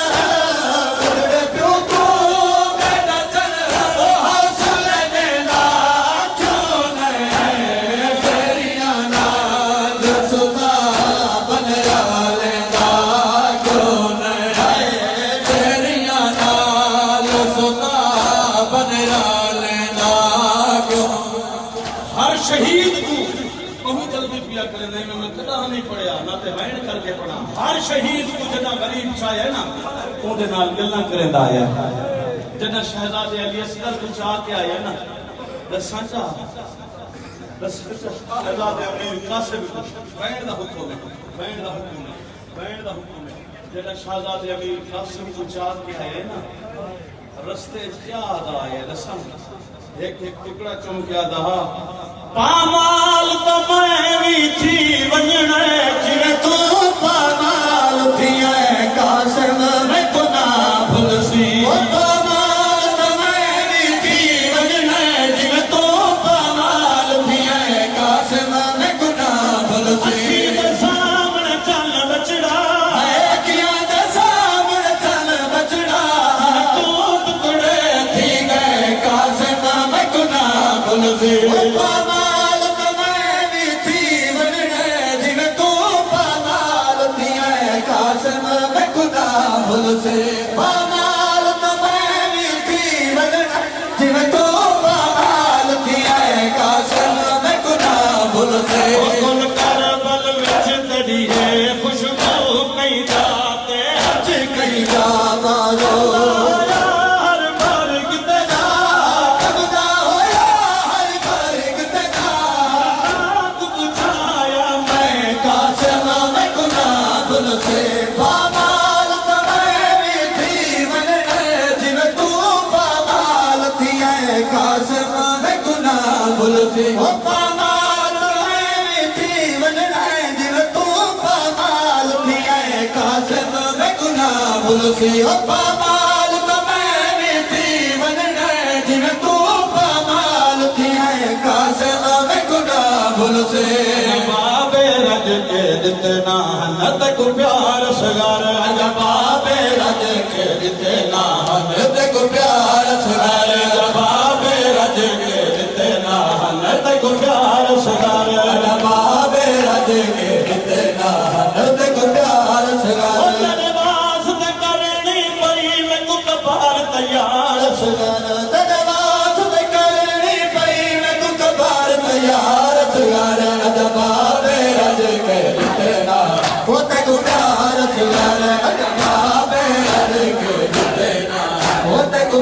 उड़े प्यो को मेरा चल ओ हौसले देना क्यों नहीं सेरिया नाल सुता बनया लेना क्यों नहीं सेरिया नाल सुता बनया लेना क्यों हर शहीद को बहुत जल्दी पिया करे नहीं मैं कदा नहीं पढ़िया ना ते बैन करके पढ़ा हर शहीद को जना गरीब चाहे है ना ओदे नाल गल्ला करेंदा आया जना शहजादे अली असगर को चाह के आया ना दसा चा शहजादे अमीर कासिम बैन दा हुक्म है बैन दा हुक्म है बैन दा हुक्म है जना शहजादे अमीर कासिम को चाह के आया ना रस्ते क्या आदा आया दसा एक एक टुकड़ा चुम के आदा पामाल तो मैं भी थी वंजने जिवे तू पामाल थी है कासिम मैं तो ना भूल सी पामाल तो मैं भी थी वंजने जिवे तू पामाल थी है कासिम मैं तो ना भूल सी सामने चल बचड़ा है किया दे सामने चल बचड़ा तू टुकड़े थी गए कासिम मैं तो ना भूल सी से पामाल तो मैं भी थी वरना जिवे तो पामाल थी है कासिम मैं गुना भूल से गुल कर बल विच तड़ी है खुशबू कई जाते हज कई जा मारो हर बार किते जा कबदा होया हर बार किते जा तू बुझाया मैं कासिम मैं गुना भूल से कासिम मैं गुना भूल से ओ पामाल मैं थी वनना जिवे तू पामाल थी है कासिम मैं गुना भूल से ओ पामाल मैं थी वनना जिवे तू पामाल थी है कासिम मैं गुना भूल से बाबे रज के जितना न तक प्यार सगार बाबे रज के जितना न तक प्यार सगार रज के जितना नत को प्यार सगार बाबे रज के जितना नत को प्यार सगार धनवास ते करनी पई मैं को कपार तैयार सगार धनवास ते करनी पई मैं को कपार तैयार सगार बाबे रज के जितना वो ते को प्यार सगार बाबे रज के जितना वो ते को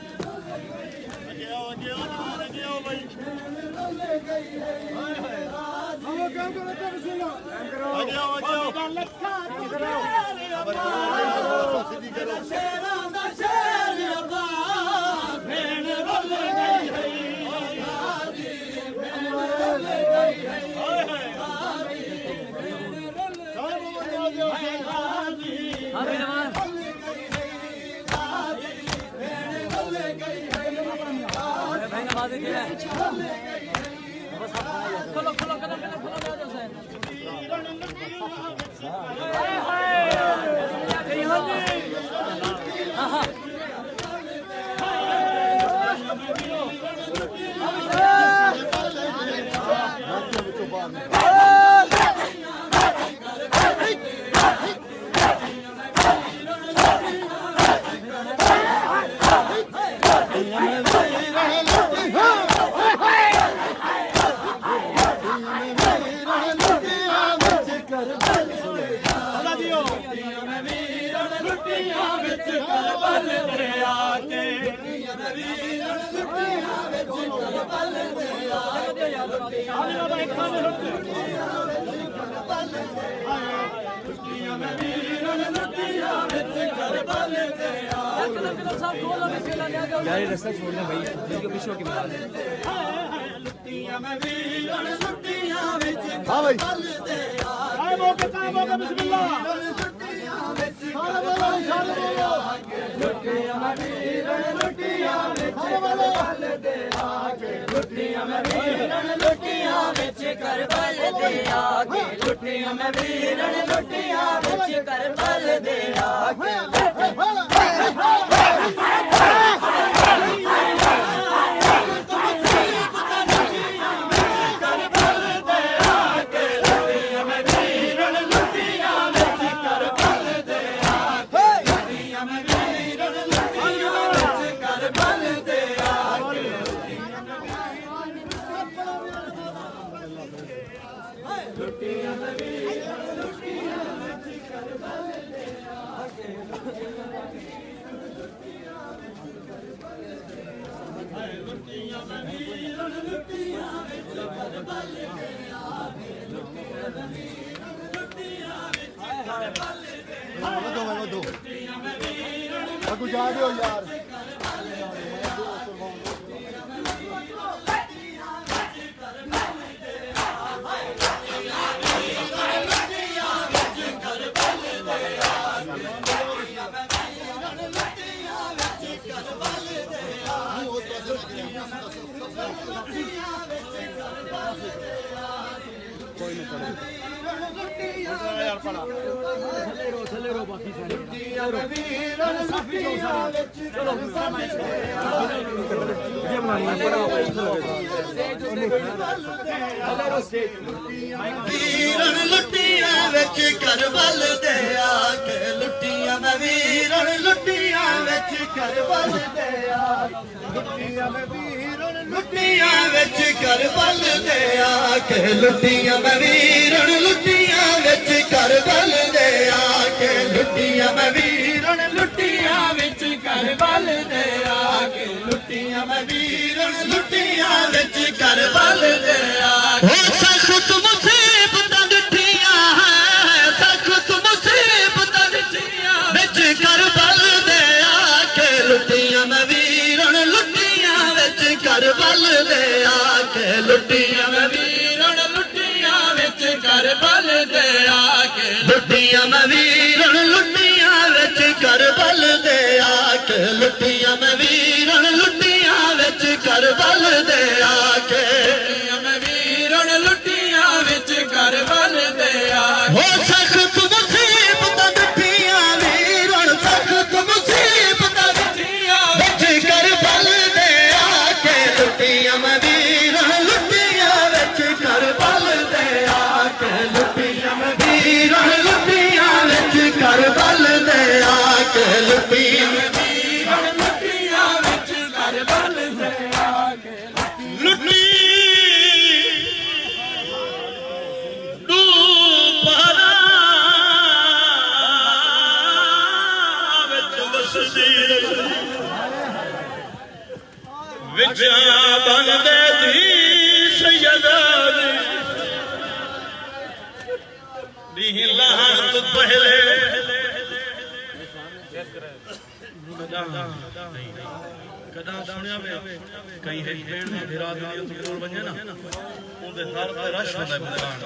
खोलो खोलो कदम खोलो यार रास्ता छोड़ना भाई वीडियो पीछे होके बता दे हाँ भाई आए मौके बिस्मिल्लाह दो अगू जा रहे हो यार ਵੀਰਨ ਲੁੱਟੀਆਂ ਵਿੱਚ ਕਰਬਲ ਦੇ ਆ ਕੇ ਲੁੱਟੀਆਂ ਮੈਂ ਵੀਰਨ ਲੁੱਟੀਆਂ ਵਿੱਚ ਕਰਬਲ ਦੇ ਆ ਲੁੱਟੀਆਂ ਮੈਂ ਵੀਰਨ ਲੁੱਟੀਆਂ ਵਿੱਚ ਕਰਬਲ ਦੇ ਆ ਕੇ ਲੁੱਟੀਆਂ ਮੈਂ ਵੀਰਨ ਲੁੱਟੀਆਂ ਵਿੱਚ ਕਰਬਲ ਦੇ ਆ ਕੇ ਲੁੱਟੀਆਂ ਮੈਂ ਵੀਰਨ ਲੁੱਟੀਆਂ ਵਿੱਚ ਕਰਬਲ ਦੇ ਆ ਕੇ ਲੁੱਟੀਆਂ ਮੈਂ ਵੀਰਨ ਲੁੱਟੀਆਂ ਵਿੱਚ ਕਰਬਲ ਦੇ ਆ ਸਖਤ ਮੁਸੀਬਤਾਂ ਦਿੱਤੀਆਂ ਹੈ ਸਖਤ ਮੁਸੀਬਤਾਂ ਦਿੱਤੀਆਂ ਵਿੱਚ ਕਰਬਲ ਦੇ ਆ ਕੇ ਲੁੱਟੀਆਂ ਮੈਂ ਵੀਰਨ ਲੁੱਟੀਆਂ ਵਿੱਚ ਕਰਬਲ ਦੇ ਆ ਕੇ ਲੁੱਟੀਆਂ ਮੈਂ ਵੀਰਨ ਲੁੱਟੀਆਂ ਵਿੱਚ ਕਰਬਲ ਦੇ ਆ ਕੇ ਲੁੱਟੀਆਂ ਮੈਂ ਵੀਰਨ ਲੁੱਟੀਆਂ ਵਿੱਚ ਕਰਬਲ ਦੇ ਆ ਕੇ ਲੁੱਟੀਆਂ ਮੈਂ ਵੀਰਨ ਲੁੱਟੀਆਂ ਵਿੱਚ ਕਰਬਲ ਦੇ ਆ ਕੇ ਕਰਬਲ ਦੇ ਆ ਹੋ ਸਖਤ ਮੁਸੀਬਤਾਂ ਦਿੱਤੀਆਂ ਵੀਰਨ ਸਖਤ ਮੁਸੀਬਤਾਂ ਦਿੱਤੀਆਂ ਵਿੱਚ ਕਰਬਲ ਦੇ ਆ ਕੇ ਲੁੱਟੀਆਂ ਮੈਂ ਵੀਰਨ ਲੁੱਟੀਆਂ ਵਿੱਚ ਕਰਬਲ ਦੇ ਆ ਕੇ ਲੁੱਟੀਆਂ ਮੈਂ ਵੀਰਨ ਲੁੱਟੀਆਂ ਵਿੱਚ ਕਰਬਲ ਦੇ ਆ ਕੇ ਲੁੱਟੀਆਂ ਮੈਂ ਵੀਰਨ ਲੁੱਟੀਆਂ ਵਿੱਚ सुनिया में कई है भेड़ में फिरा दुनिया तो कोल वने ना ओदे दर ते रश होंदा है बुलान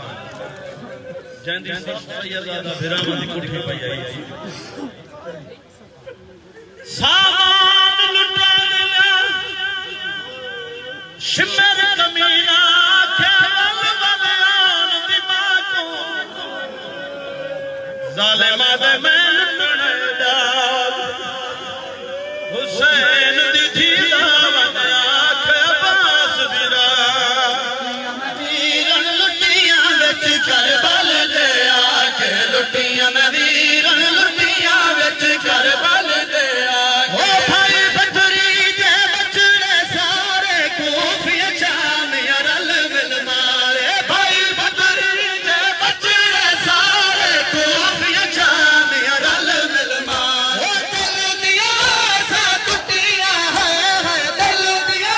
जंदी सैयदा फिरावां दी कुड़ी पई आई सामान लुटा दिया शिमर कमीना खेवल बलियान दिमाग को जालिमा दे मैं लुटने दा हुसैन दी थी दावत आख अब्बास बिरा वीरन लुटियां विच करबल दे आके लुटियां मैं वीरन लुटियां विच करबल दे आके ओ भाई बदरी जे बचड़े सारे कोफिया शाम अरल मिल मारे भाई बदरी जे बचड़े सारे कोफिया शाम अरल मिल मारे दिल दिया सा टुटियां है दिल दिया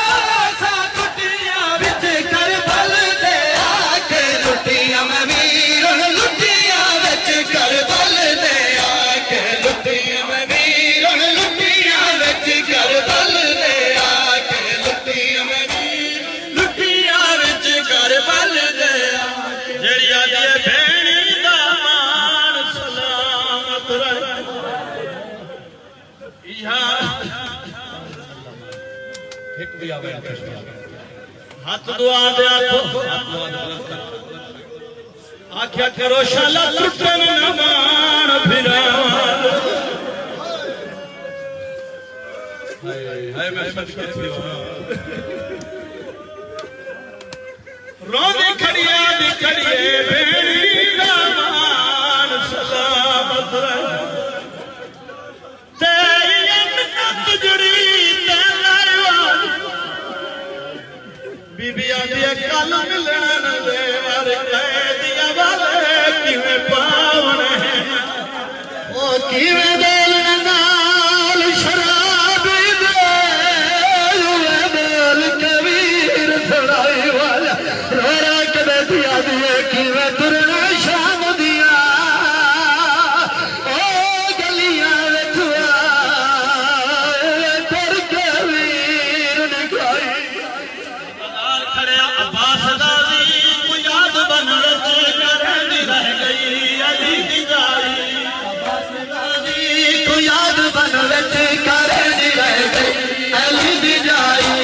सा टुटियां विच करबल दे आके लुटियां मैं वीरन लुटियां विच करबल दे आके लुटियां मैं वीरन लुटियां विच करबल दे आके लुटियां मैं वीरन लुटियां विच करबल दे आके जेड़ी आदी है भेणी दा मान सलामत रहे इहा एक भी आवे हाथ दुआ दे आखो हाथ दुआ दे आख्या करो शाला टुटन न मान फिरावां हाय मैं सच कहती हूं रोदी खड़िया दी खड़िए भेड़ी दा मान सलामत रहे तेरी अमनत जुड़ी ते लाइवान बीबियां दी कल मिलन दे वर कैदियां वाले किवें पावन है ओ किवें दिल नाल शराब दे दिल कबीर सड़ाई वाला रोरा कदे दिया दिए किवें तुरना शाम दिया ओ गलियां विच तेर कबीर निकाई बाजार खड़े अब्बास दादी को याद बन रच करनी रह गई अली दी जाई को याद बन विच करनी रह गई अली दी जाई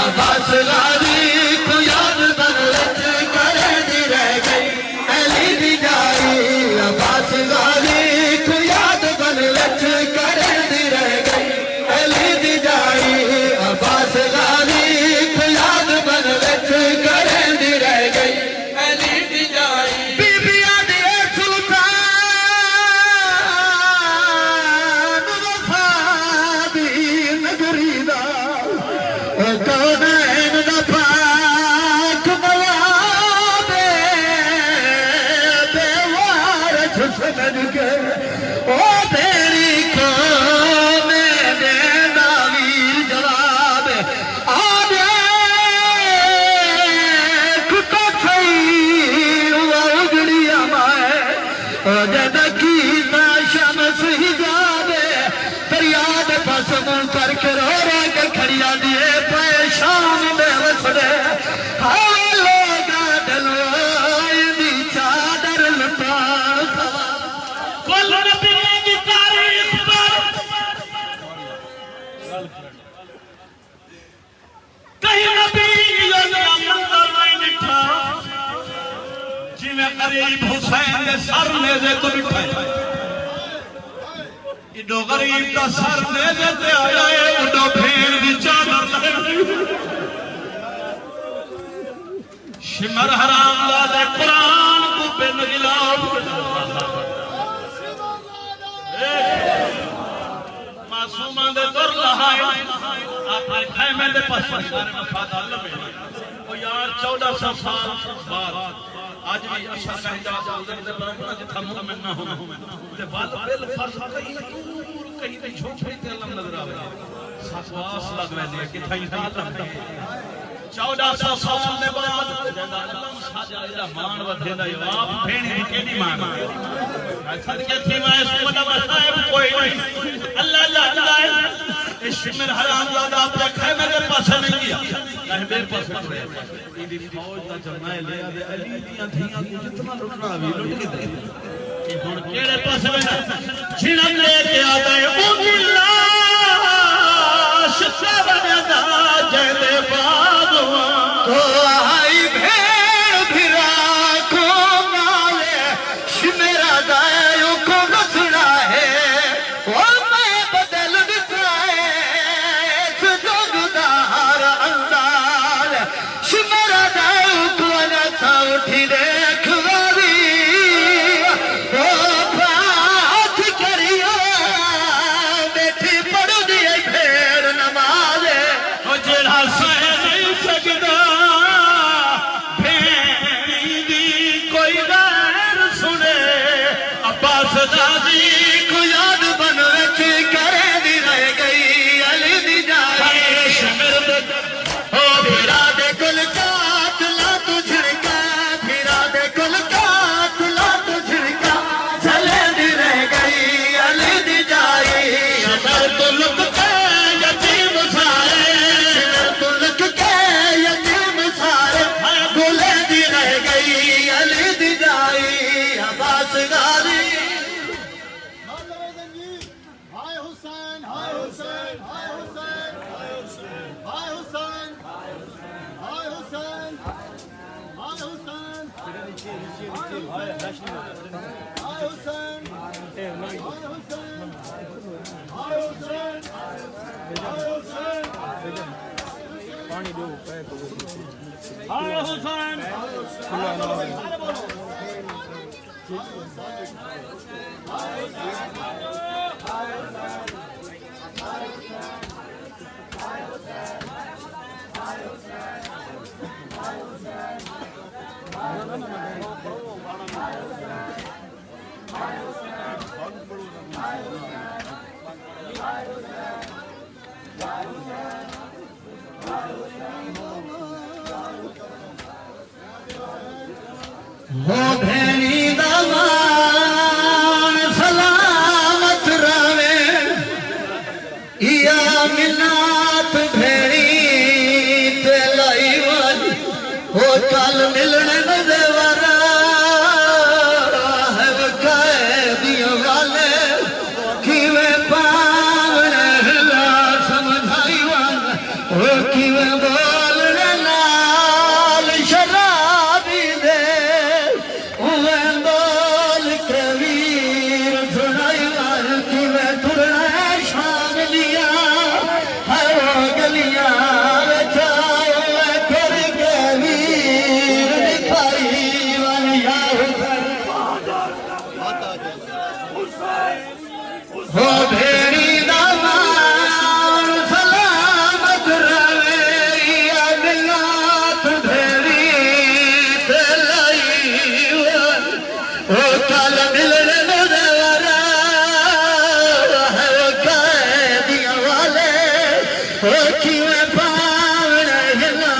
अब्बास गाजी को याद बन विच करनी रह गई अली दी जाई अब्बास गाजी को याद बन विच करनी रह गई अली दी जाई अब्बास गाजी को याद बन विच करनी रह गई अली दी जाई बीबियां दी सुल्तान वफा दी नगरी दा कौनैन दा पाक नवाब बेवारस समझ के ओ तेरी कौम देना वीर जवाब आवे कुत्ता थई उगड़िया माए ओ जद की शमस हिजाबे फरियाद पसम करके रो रो के खड़िया दिए परेशान बेवसरे हाय लोगा डलोई दी चादर लुटा कुल नबी की तारीफ पर कहीं नबी योजना मंजर नहीं दिखा जिवें गरीब हुसैन दे सर नेज़े तो बिठा इडो गरीब दा सर नेज़े ते आया है उडो भेड़ दी चादर ले शिमर हराम वाले कुरान को बिन गिलाफ मासूमा दे दुर लहाए आप खैमे दे पास सारे वफादार लबे ओ यार 1400 साल बाद आज भी अशर का हिजाब उधर दे बना जिथा मोमिन ना हो ते बात बिल फर्ज कहीं दूर कहीं ते झोपड़ी ते अल्लाह नजर आवे सवास लगवे ने कि थई आलम 1400 साल दे बाद जदा अल्लाह साजा दा मान वधेदा आप भेणी दी केडी मान सदके थी मैं इस वदा साहिब कोई नहीं अल्लाह अल्लाह इश्मिर हराम ज़ादा अपने खाए मेरे पास नहीं गया नहीं मेरे पास नहीं इदी फौज दा जरनैल ले आदे अली दियां धियां को जितना लुटना भी लुट के दे कि हुन केड़े पास वेना छिड़क लेके आदा है ओ लाश सवरदा जले बागवा तो आई भेड़ भिरा को माले मेरा दायो को रसना है वो मैं बदल दिता है इस जोगदार अंदाज मेरा दायो को न था उठी देख वाली वो बात करियो बैठी पढ़ दिए भेड़ नमाज ओ जेड़ा सह नहीं सकदा भेड़ी दी कोई गैर सुने अब्बास दादी को याद बन रख करे दी रह गई अली दी जाए ओ फिरा दे कुल काट ला तू झिड़का फिरा दे कुल काट ला तू झिड़का चले दी रह गई अली दी जाए शमर तो लुक के यतीम सारे तू लुक के यतीम सारे भूले दी रह गई अली दी जाए अब्बास गाली Hi Hussein, hi Hussein, hi Hussein, hi Hussein, hi Hussein, hi Hussein, hi Hussein, hi Hussein, hi Hussein, hi Hussein. पानी दो हाय हुसैन हो भेड़ी दमान सलामत रवे या मिन्नात भेड़ी ते लाई वाली हो कल मिलने न देवरा है कैदियों वाले किवे पावने हिला समझाई वाला हो किवे बोलने लाल शराबी दे उवे बोल के वीर सुनाई वाल किवे तुरना शाम लिया है वो गलियां बचाओ कर के वीर दिखाई वालिया हो भेड़ी दमान सलामत रवे या मिलात भेड़ी ते लाई हो कल मिलने न देवरा है वो कैदियों वाले हो किवे पावने हिला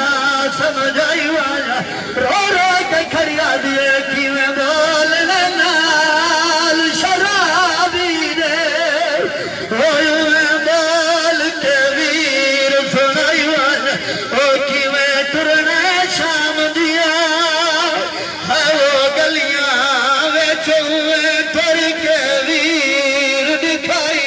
समझाई वाला रो रो के खड़िया दिए किवे बोलने नाल शराबी दे होए बोल के वीर सुनाई वाला ओ किवे तुरने शाम दिया है वो गलियां विच हुए तुर के वीर दिखाई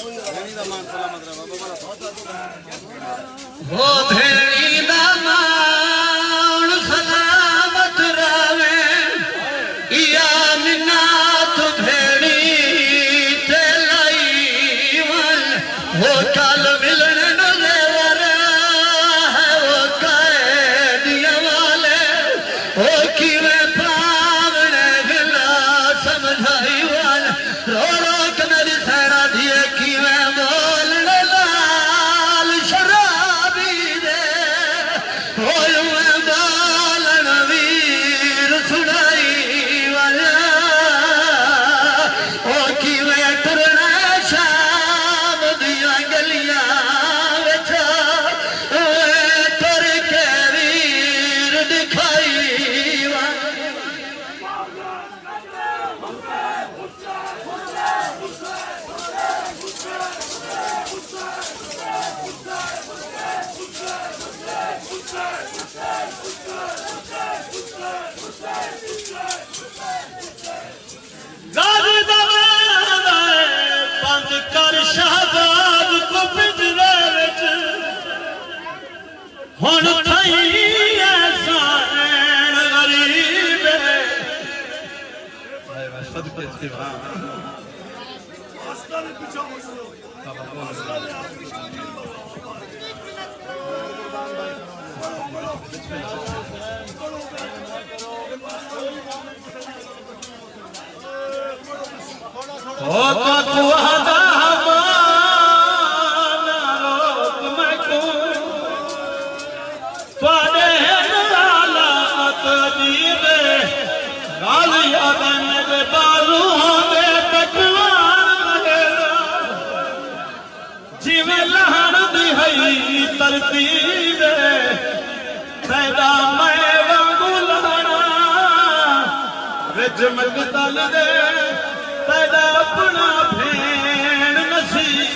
हो भेड़ी दा मान सलामत रावे या मिन्नात भेड़ी ते लाई वन हो कल मिलन न देवर है वो कैदियां वाले हो किवे पावने गिला समझाई वन रो रो के मेरी सैना दिए किवे बोलने लाल शराबी दे हो मैं बालन वीर सुनाई वाला ओ किवे टुरना शाम दिया गलियां विच ओए तुर के वीर दिखाई वाला बंद कर शहबाज को पिंजरे विच हुण थई ऐसा ऐन गरीब ओ तो वहदा माना रोक मैं को पादे हालात जीवे गालियां दे बालू होंदे पटवान जिवें लहण दी हई तरतीब पैदा मैं वांगू लहणा विच मगदल दे पैदा अपना भेण नसीब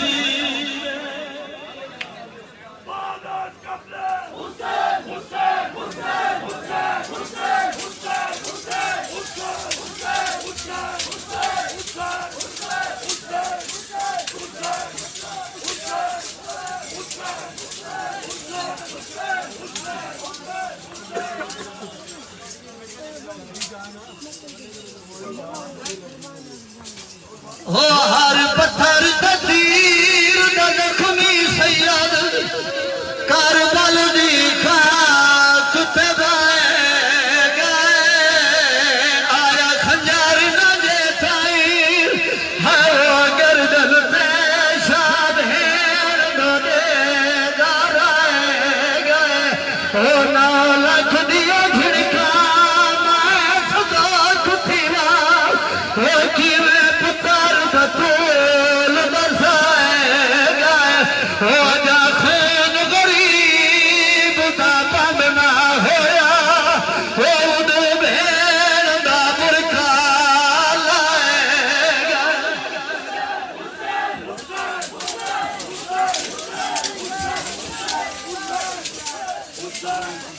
हो हर पत्थर ते तीर दा जख्मी सैयद करबल दी खाक ते बह गए आया खंजर न जे थाई है वो गर्दन पे शाद है दे गए हो 9 लाख दिया झिड़का मैं सदा कुथिवा हो कि तोल बरसाएगा हो जा खून गरीब का बंद ना होया हो उदो भेड़ दा बुरका लाएगा Hussein!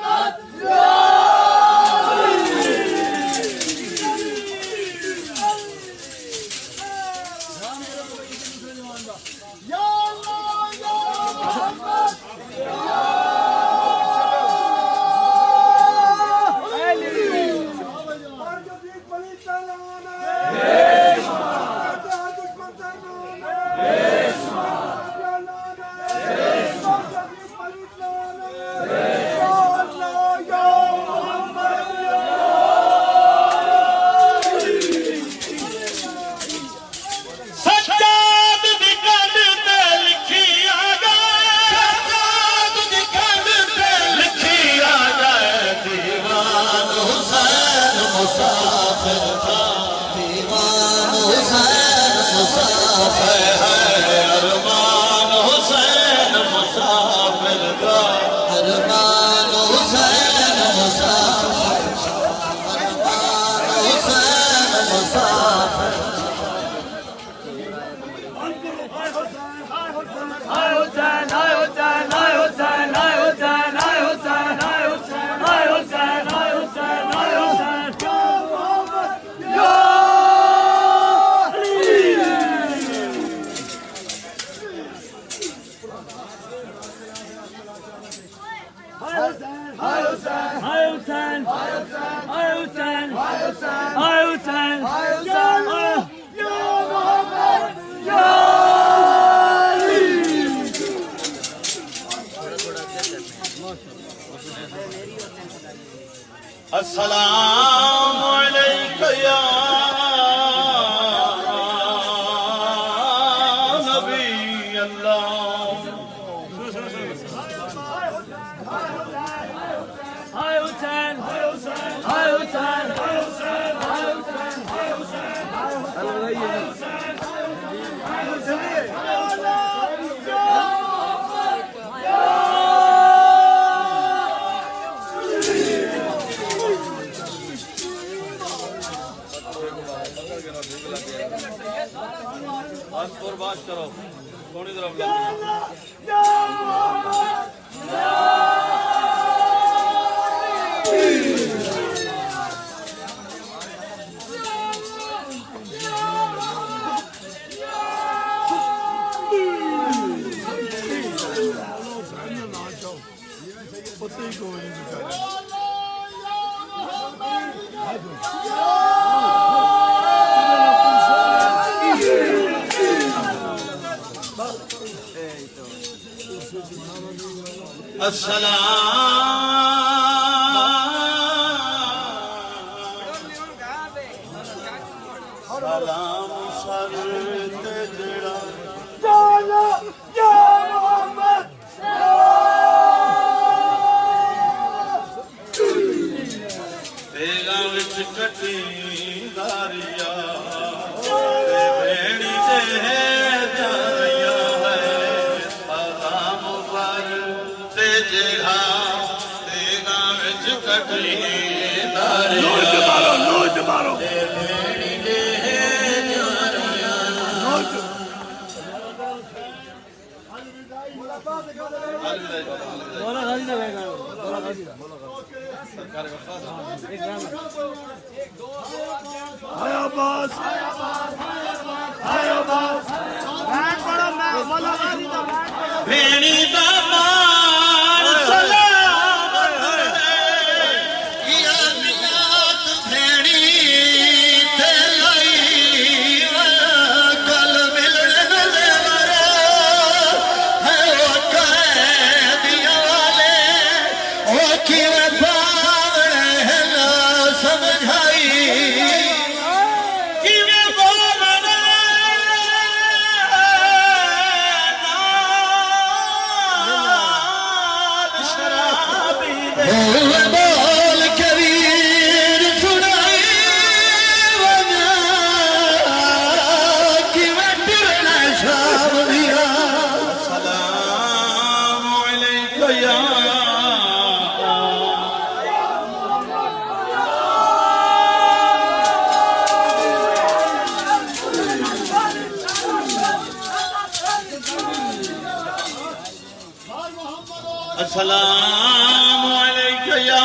अरमान हुसैन मुसाफिर अरमान हुसैन मुसाफिर Hi Hussain, hi Hussain, hi Hussain, hi Hussain, hi Hussain, hi Hussain, hi Hussain, hi Hussain, hi Hussain. Ya Muhammad, Ya Ali. Hi Hussain, hi Hussain, hi Hussain, hi Hussain, hi Hussain, hi Hussain, hi Hussain, hi Hussain. Ya Muhammad, Ya Ali. अस्सलाम अलैका या नबी अल्लाह Hi Hussain, hi Hussain, hi Hussain, hi Hussain, hi Hussain, hi Hussain, hi Hussain. बात करो थोड़ी तरफ सलाम sir ते जड़ा तेगा विच कटी दारिया ते भेड़ी ते जारिया है सलाम सर ते जड़ा तेगा विच कटी दारिया Lord, tomorrow. Hi Abbas. Hi Abbas. भेड़ी दा मान सलामत या मियात भेड़ी ते लाई कल मिलन ले मरे है ओ कैदियां वाले ओ किवे पावड़े है ना समझाई किवे बोलना बोल कबीर सुनाई वना कि वटना शाम दिया सलाम अलैका या अस्सलाम अलैका या